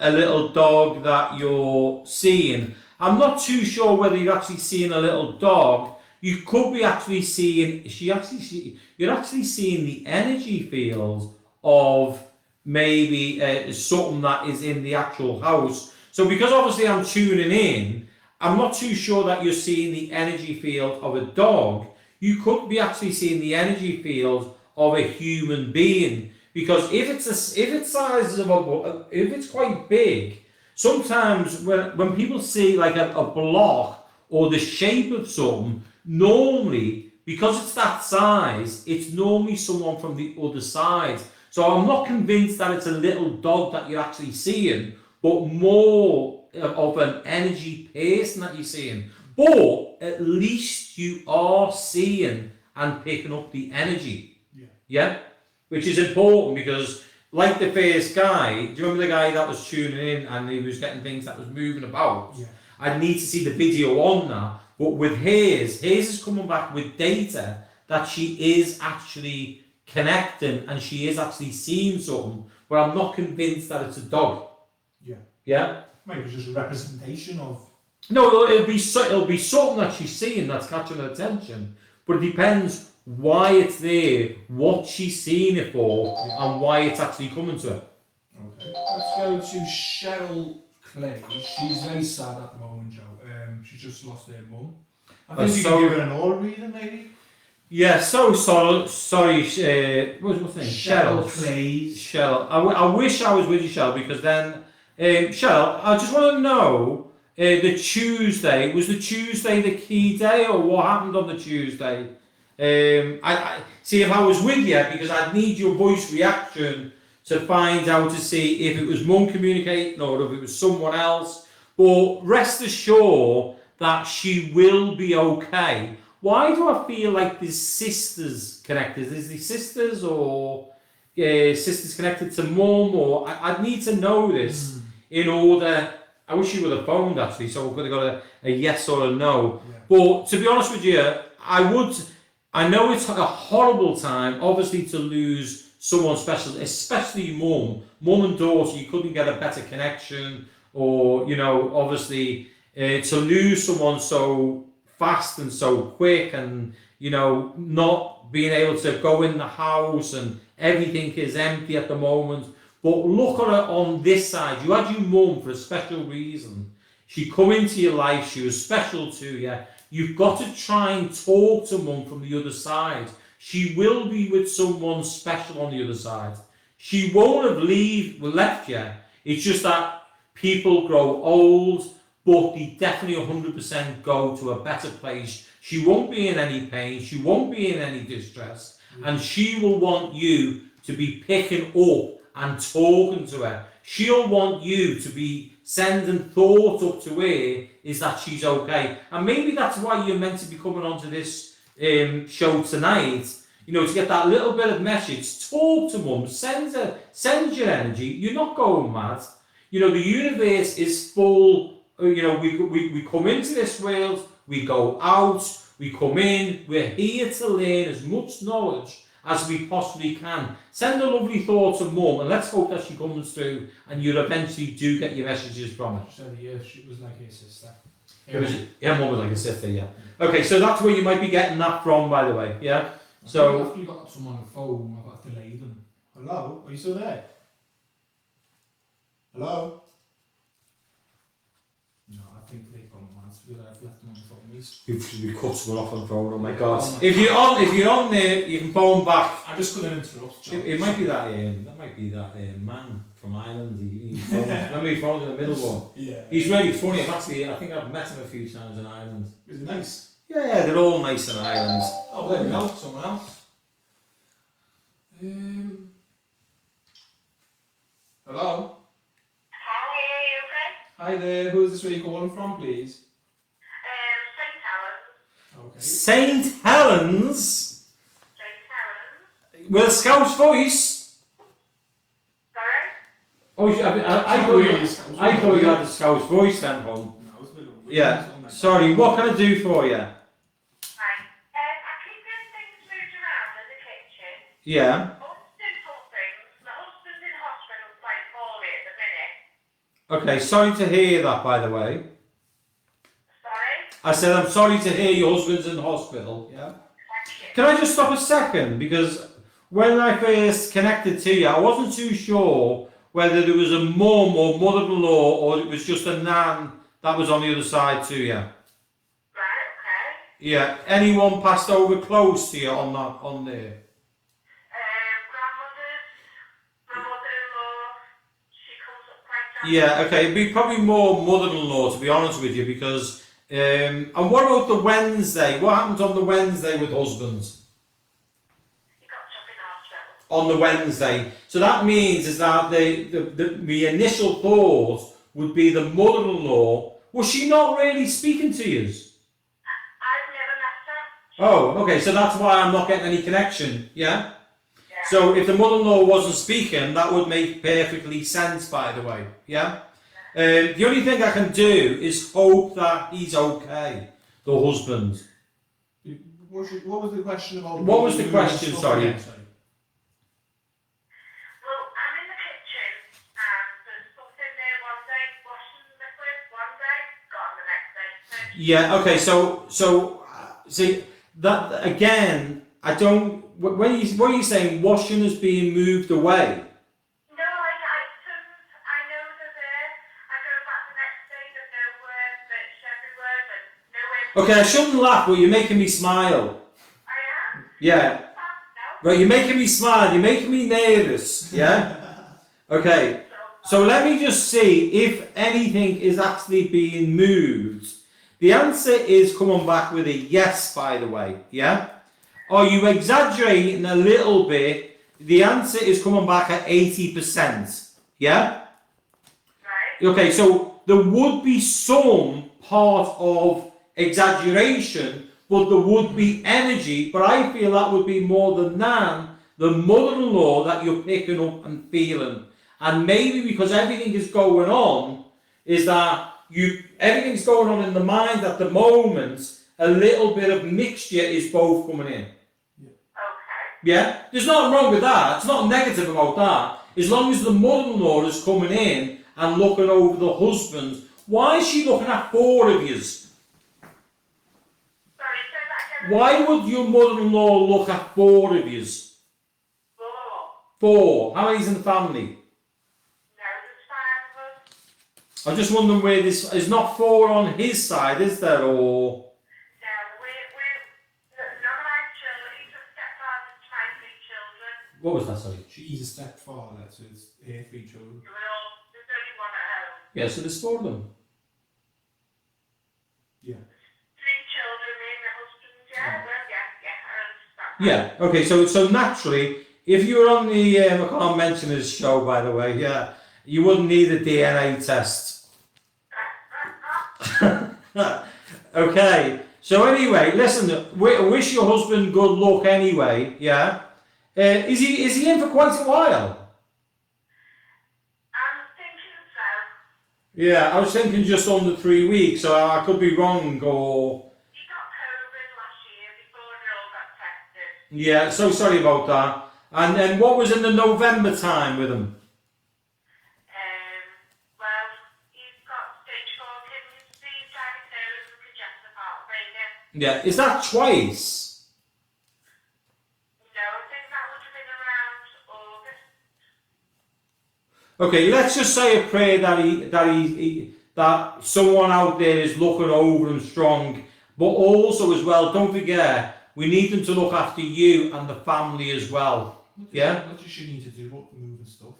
a little dog that you're seeing? I'm not too sure whether you're actually seeing a little dog. You could be actually seeing, you're actually seeing the energy fields of maybe something that is in the actual house. So because obviously I'm tuning in, I'm not too sure that you're seeing the energy field of a dog. You could be actually seeing the energy field of a human being, because if it's quite big, sometimes when people see like a block or the shape of something, normally because it's that size, it's normally someone from the other side. So I'm not convinced that it's a little dog that you're actually seeing, but more of an energy person that you're seeing. But at least you are seeing and picking up the energy. Yeah? Which is important, because like the first guy, do you remember the guy that was tuning in and he was getting things that was moving about? Yeah. I need to see the video on that. But with hers is coming back with data that she is actually connecting and she is actually seeing something, but I'm not convinced that it's a dog. Yeah. Yeah? Maybe it's just a representation of... No, it'll be something that she's seeing that's catching her attention, but it depends why it's there, what she's seeing it for, and why it's actually coming to her. Okay. Let's go to Cheryl Clay. She's very sad at the moment, Joe. She just lost her mum. I think you can give her an aura reading, maybe? Yeah, sorry, what's her name? Cheryl Clay. Cheryl. I wish I was with you, Cheryl, because then... Cheryl, I just want to know, the Tuesday, was the Tuesday the key day, or what happened on the Tuesday? I see if I was with you, because I'd need your voice reaction to find out to see if it was mum communicating or if it was someone else. But rest assured that she will be okay. Why do I feel like there's sisters connected? Is there sisters or sisters connected to mum? Or I need to know this in order. I wish you would have phoned actually, so we could have got a yes or a no. Yeah. But to be honest with you, I know it's like a horrible time, obviously, to lose someone special, especially mum and daughter. You couldn't get a better connection, or obviously to lose someone so fast and so quick, and not being able to go in the house and everything is empty at the moment. But look at it on this side. You had your mum for a special reason. She come into your life. She was special to you. You've got to try and talk to mum from the other side. She will be with someone special on the other side. She won't have left you. It's just that people grow old, but they definitely 100% go to a better place. She won't be in any pain. She won't be in any distress. And she will want you to be picking up and talking to her. She'll want you to be sending thoughts up to her is that she's okay. And maybe that's why you're meant to be coming onto this show tonight, to get that little bit of message. Talk to mum, send your energy. You're not going mad. The universe is full. We come into this world, we go out, we come in, we're here to learn as much knowledge as we possibly can. Send a lovely thought to mum, and let's hope that she comes through and you eventually do get your messages from her. So she was like her sister. Mum was like a sister, yeah. Okay, so that's where you might be getting that from, by the way, yeah? So after you got someone on the phone, I've got to delay them. Hello? Are you still there? Hello? No, I think they've gone mad. I've left them on the phone. We cut someone off on the phone, oh my god. If you're on there, you can phone back. I'm just going to interrupt. It might be that man from Ireland. Remember he phoned in the middle one? Yeah. He's really funny. I think I've met him a few times in Ireland. Is he nice? Yeah, they're all nice in Ireland. Oh, there we go. Someone else. Hello? Hi, are you okay? Hi there. Who is this where you're calling from, please? St. Helens? With a Scouse voice? Sorry? Oh, I thought you had a Scouse voice then, hon. Yeah. Sorry, what can I do for you? Right. I keep getting things moved around in the kitchen. Yeah. All simple things. My husband's in hospital quite poorly at the minute. Okay, sorry to hear that, by the way. Sorry? I said I'm sorry to hear your husband's in hospital. Yeah. Can I just stop a second? Because when I first connected to you, I wasn't too sure whether there was a mum or mother-in-law or it was just a nan that was on the other side to you. Right, okay. Yeah. Anyone passed over close to you on there? Grandmother, my mother-in-law, she comes up quite often. Yeah, okay. It'd be probably more mother-in-law, to be honest with you, because... and what about the Wednesday? What happened on the Wednesday with husbands? He got took in hospital. On the Wednesday. So that means is that the initial thought would be the mother-in-law. Was she not really speaking to you? I've never met her. Oh, okay. So that's why I'm not getting any connection. Yeah? So if the mother-in-law wasn't speaking, that would make perfectly sense, by the way. Yeah? The only thing I can do is hope that he's okay, the husband. What was the question about? What was the question, sorry? Well, I'm in the kitchen and there's something there one day, washing liquid one day, gone the next day. Yeah, okay, so see, that, again, I don't, what are you saying, washing is being moved away? Okay, I shouldn't laugh, but you're making me smile. I am? Yeah. Right, you're making me smile, you're making me nervous, yeah? Okay, so let me just see if anything is actually being moved. The answer is coming back with a yes, by the way, yeah? Are you exaggerating a little bit the answer is coming back at 80%. Yeah? Right? Okay, so there would be some part of exaggeration, but there would be energy, but I feel that would be more the nan, the mother-in-law that you're picking up and feeling. And maybe because everything is going on, is that everything's going on in the mind at the moment, a little bit of mixture is both coming in. Okay. Yeah? There's nothing wrong with that. It's not negative about that. As long as the mother-in-law is coming in and looking over the husband, why is she looking at 4 of yous? Sorry, say that again. Why would your mother-in-law look at 4 of yous? 4. 4. How many's in the family? No, there's 5 of us. I'm just wondering where this is. Not 4 on his side, is there? Or No, none of my children, he's a stepfather to my 3 children. what was that? Sorry. She's a stepfather to his 3 children. There's only one at home. Yeah. So there's 4 of them. Yeah. 3 children, me and my husband, yeah, well, yeah, I understand. Yeah. Okay. So naturally, if you were on the I can't mention his show, by the way. Yeah. You wouldn't need a DNA test. Okay. So anyway, listen. Wish your husband good luck anyway. Yeah. Is he in for quite a while? I'm thinking so. Yeah. I was thinking just under 3 weeks. So I could be wrong. Or He got COVID last year before we all got tested. yeah. So sorry about that. And then what was in the November time with him? Well, he's got stage 4 kidney disease, diabetes, and congestive heart failure. Yeah. Is that twice? No, I think that would have been around August. Okay, let's just say a prayer that someone out there is looking over him strong, but also as well, don't forget, we need them to look after you and the family as well. Yeah. What does she need to do? What moving stuff?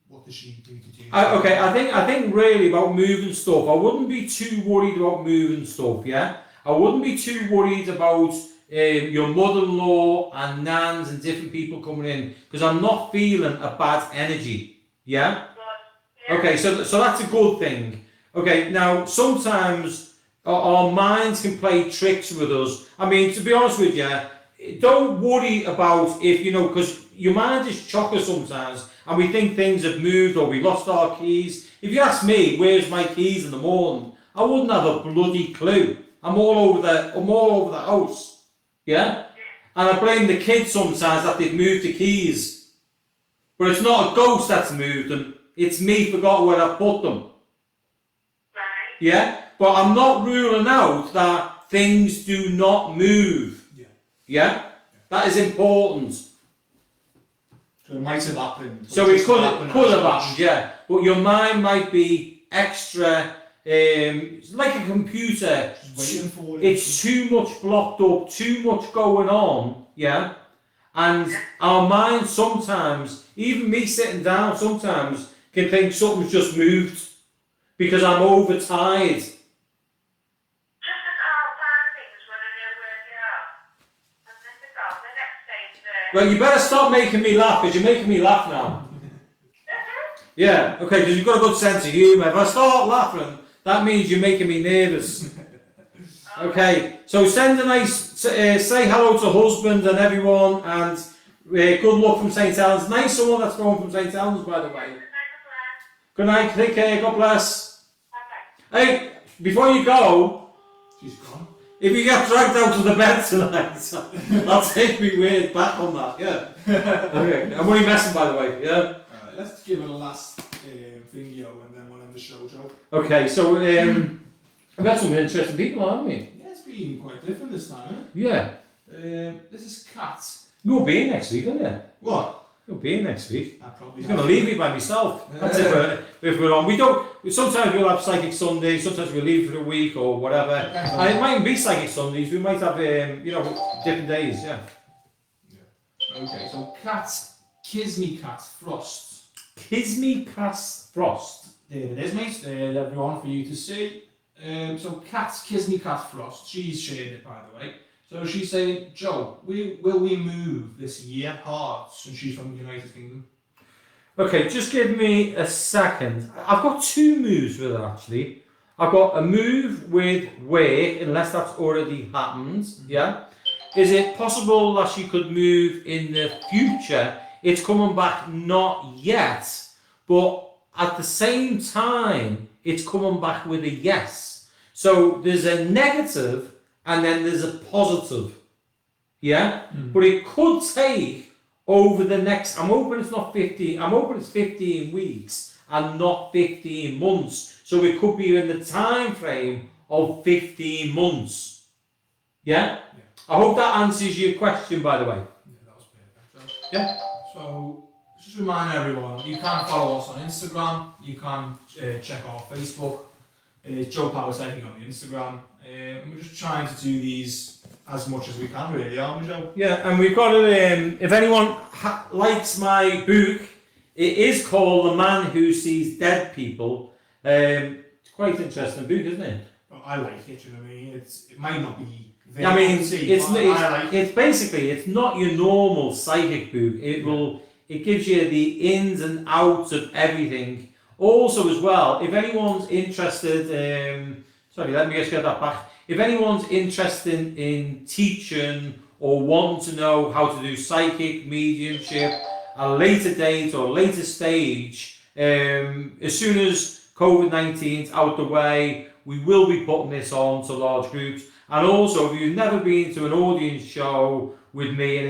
What does she need to do? Okay, I think really about moving stuff. I wouldn't be too worried about moving stuff. Yeah, I wouldn't be too worried about your mother-in-law and nans and different people coming in because I'm not feeling a bad energy. Yeah. But, yeah. Okay, so that's a good thing. Okay, now sometimes our minds can play tricks with us. I mean, to be honest with you, don't worry about if, because your mind is chocker sometimes and we think things have moved or we lost our keys. If you ask me, where's my keys in the morning, I wouldn't have a bloody clue. I'm all over the house. Yeah? And I blame the kids sometimes that they've moved the keys. But it's not a ghost that's moved them. It's me forgot where I put them. Right. Yeah? But I'm not ruling out that things do not move. Yeah. Yeah? That is important. So it might have happened. So it could have happened, yeah. But your mind might be extra, it's like a computer. Just waiting for it. It's too much blocked up, too much going on, yeah? And our mind sometimes, even me sitting down sometimes, can think something's just moved because I'm overtired. Just to calm down things when I know where they are. And then the next day's there. Well, you better stop making me laugh because you're making me laugh now. Yeah, okay, because you've got a good sense of humour. If I start laughing, that means you're making me nervous. Okay, so send a nice, say hello to husband and everyone, and good luck from St. Helens. Nice someone that's going from St. Helens, by the way. Good night, take care, God bless. Okay. Hey, before you go, She's gone. if you get dragged out of the bed tonight, I'll take me weird back on that, yeah. Okay, I'm only messing, by the way, yeah. Alright, let's give it a last video and then we'll end the show, Joe. Okay, so I've got some interesting people, haven't we? Yeah, it's been quite different this time, isn't Yeah. it? This is Kat. You'll be in next week, aren't you? What? You'll be in next week. I probably He's going to leave me by myself. That's if we're on. Sometimes we'll have Psychic Sundays, sometimes we'll leave for a week or whatever. And it mightn't be Psychic Sundays, we might have, different days, yeah. Okay, so Kat, Kisney Kat Frost. Kisney Cass Frost. There it is, mate. There, everyone, for you to see. So Kat, Kisney Kat Frost. She's shared it, by the way. So she's saying, Joe, will we move this year hard since she's from the United Kingdom? Okay, just give me a second. I've got two moves with her actually. I've got a move with work, unless that's already happened. Yeah. Is it possible that she could move in the future? It's coming back, not yet, but at the same time, it's coming back with a yes. So there's a negative and then there's a positive. Yeah? But it could take over the next, I'm hoping it's not 15, I'm hoping it's 15 weeks and not 15 months. So it could be in the time frame of 15 months. Yeah? I hope that answers your question, by the way. Yeah, that was perfect. Yeah. So just remind everyone, you can follow us on Instagram. You can check our Facebook. Joe Power Psychic on the Instagram. We're just trying to do these as much as we can, really, aren't we, Joe? Yeah, and we've got it. If anyone likes my book, it is called The Man Who Sees Dead People. It's quite an interesting book, isn't it? Well, I like it. You know what I mean? It might not be. I mean, it's basically, it's not your normal psychic book. It gives you the ins and outs of everything. Also, as well, if anyone's interested, sorry, let me just get that back. If anyone's interested in teaching or want to know how to do psychic mediumship at a later date or later stage, as soon as COVID-19 is out the way, we will be putting this on to large groups. And also, if you've never been to an audience show with me in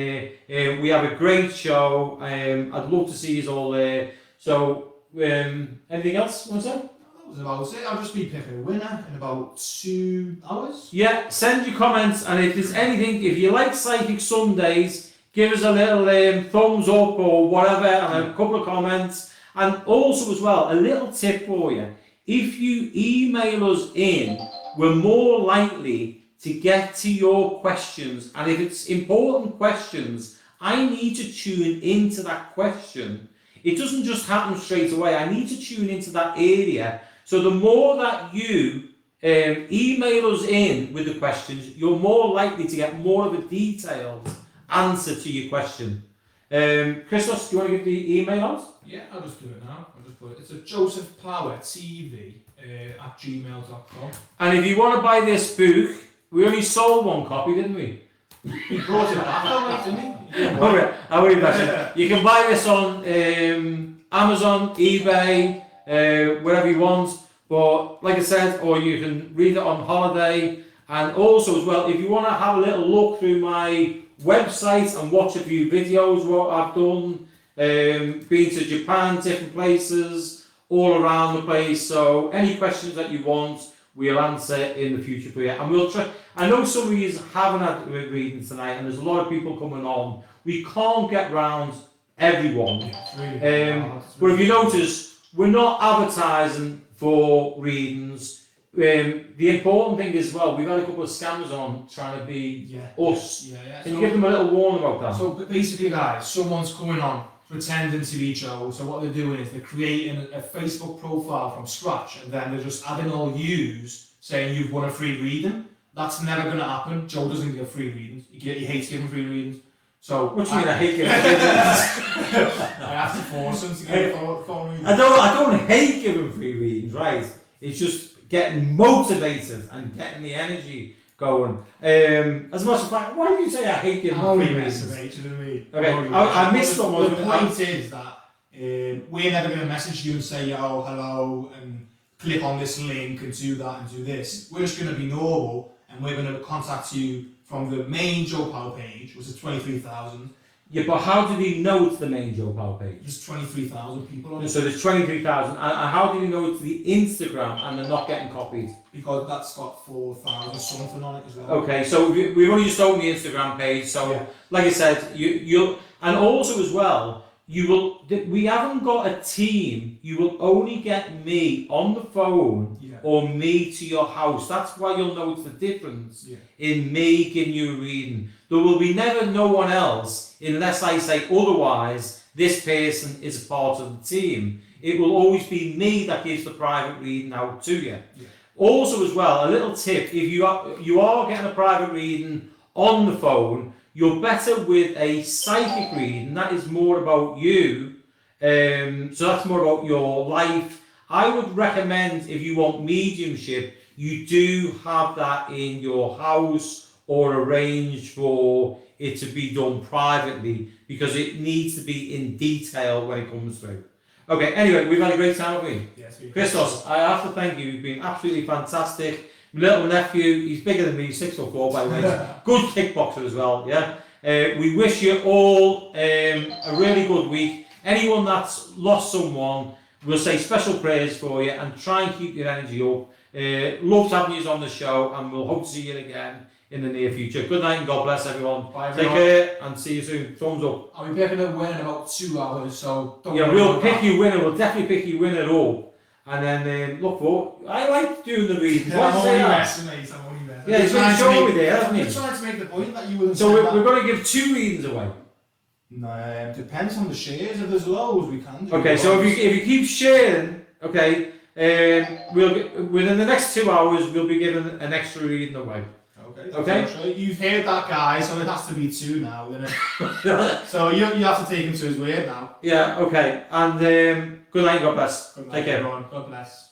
here, we have a great show. I'd love to see you all there. So, anything else you want to say? That was about it. I'll just be picking a winner in about 2 hours. Yeah, send your comments. And if there's anything, if you like Psychic Sundays, give us a little thumbs up or whatever, and a couple of comments. And also, as well, a little tip for you. If you email us in, we're more likely to get to your questions, and if it's important questions, I need to tune into that question. It doesn't just happen straight away. I need to tune into that area. So the more that you email us in with the questions, you're more likely to get more of a detailed answer to your question. Christos, do you want to give the email out? Yeah, I'll just do it now. I'll just put it. It's a josepowertv at gmail.com. And if you want to buy this book, we only sold one copy, didn't we? He brought it back, didn't he? Yeah. Okay, I will imagine. You can buy this on Amazon, eBay, wherever you want. But like I said, or you can read it on holiday. And also as well, if you want to have a little look through my website and watch a few videos, what I've done, been to Japan, different places, all around the place. So any questions that you want, we'll answer in the future for you. And we'll try. I know some of you haven't had readings tonight, and there's a lot of people coming on. We can't get round everyone. But if you notice, we're not advertising for readings. The important thing is, well, we've had a couple of scammers on trying to be us. Yeah. Can you give them a little warning about that? So basically, guys, someone's coming on pretending to be Joe. So what they're doing is they're creating a Facebook profile from scratch, and then they're just adding all yous, saying you've won a free reading. That's never going to happen. Joe doesn't give free readings. He hates giving free readings. So what do you mean I hate giving free readings? I have to force him to give phone readings. I don't hate giving free readings, right? It's just getting motivated and getting the energy going. As much as fact, why do you say I hate giving free readings? Okay, I missed one. The point is that we're never going to message you and say, yo, hello, and click on this link and do that and do this. We're just going to be normal, and we're going to contact you from the main Joe Power page, which is 23,000. Yeah, but how did he know it's the main Joe Power page? There's 23,000 people on it. So there's 23,000. And how did he know it's the Instagram and they're not getting copies? Because that's got 4,000 something on it as well. Okay, so we've only just opened the Instagram page. So, like I said, you'll, and also as well, you will. We haven't got a team. You will only get me on the phone or me to your house. That's why you'll notice the difference in me giving you a reading. There will be never no one else unless I say otherwise. This person is a part of the team. It will always be me that gives the private reading out to you. Also as well, a little tip: if you are getting a private reading on the phone, you're better with a psychic reading. That is more about you. So that's more about your life. I would recommend, if you want mediumship, you do have that in your house or arrange for it to be done privately, because it needs to be in detail when it comes through. Okay, anyway, we've had a great time, haven't we? Yes, Christos, I have to thank you. You've been absolutely fantastic. My little nephew, he's bigger than me, 6'4", by the way. Good kickboxer as well, yeah? We wish you all a really good week. Anyone that's lost someone, we'll say special prayers for you and try and keep your energy up. Love having you on the show, and we'll hope to see you again in the near future. Good night and God bless everyone. Bye, Take care and see you soon. Thumbs up. I'll be picking a winner in about 2 hours, so don't Yeah, worry we'll about pick that. your winner. We'll definitely pick your winner up. And then look for. I like doing the readings. Yeah, Why do you say that? messing, mate. I'm only messing. Yeah, he's been showing me there, hasn't I'm he? trying to make the point that you wouldn't So say we're that. going to give 2 readings away. No, depends on the shares. If there's loads, we can do. Okay, so if you keep sharing, okay, within the next 2 hours we'll be giving an extra reading away. Okay. So you've heard that, guy. So it has to be 2 now, isn't it? So you have to take him to his word now. Yeah. Okay. And good night. God bless. Good night, Take care. everyone. God bless.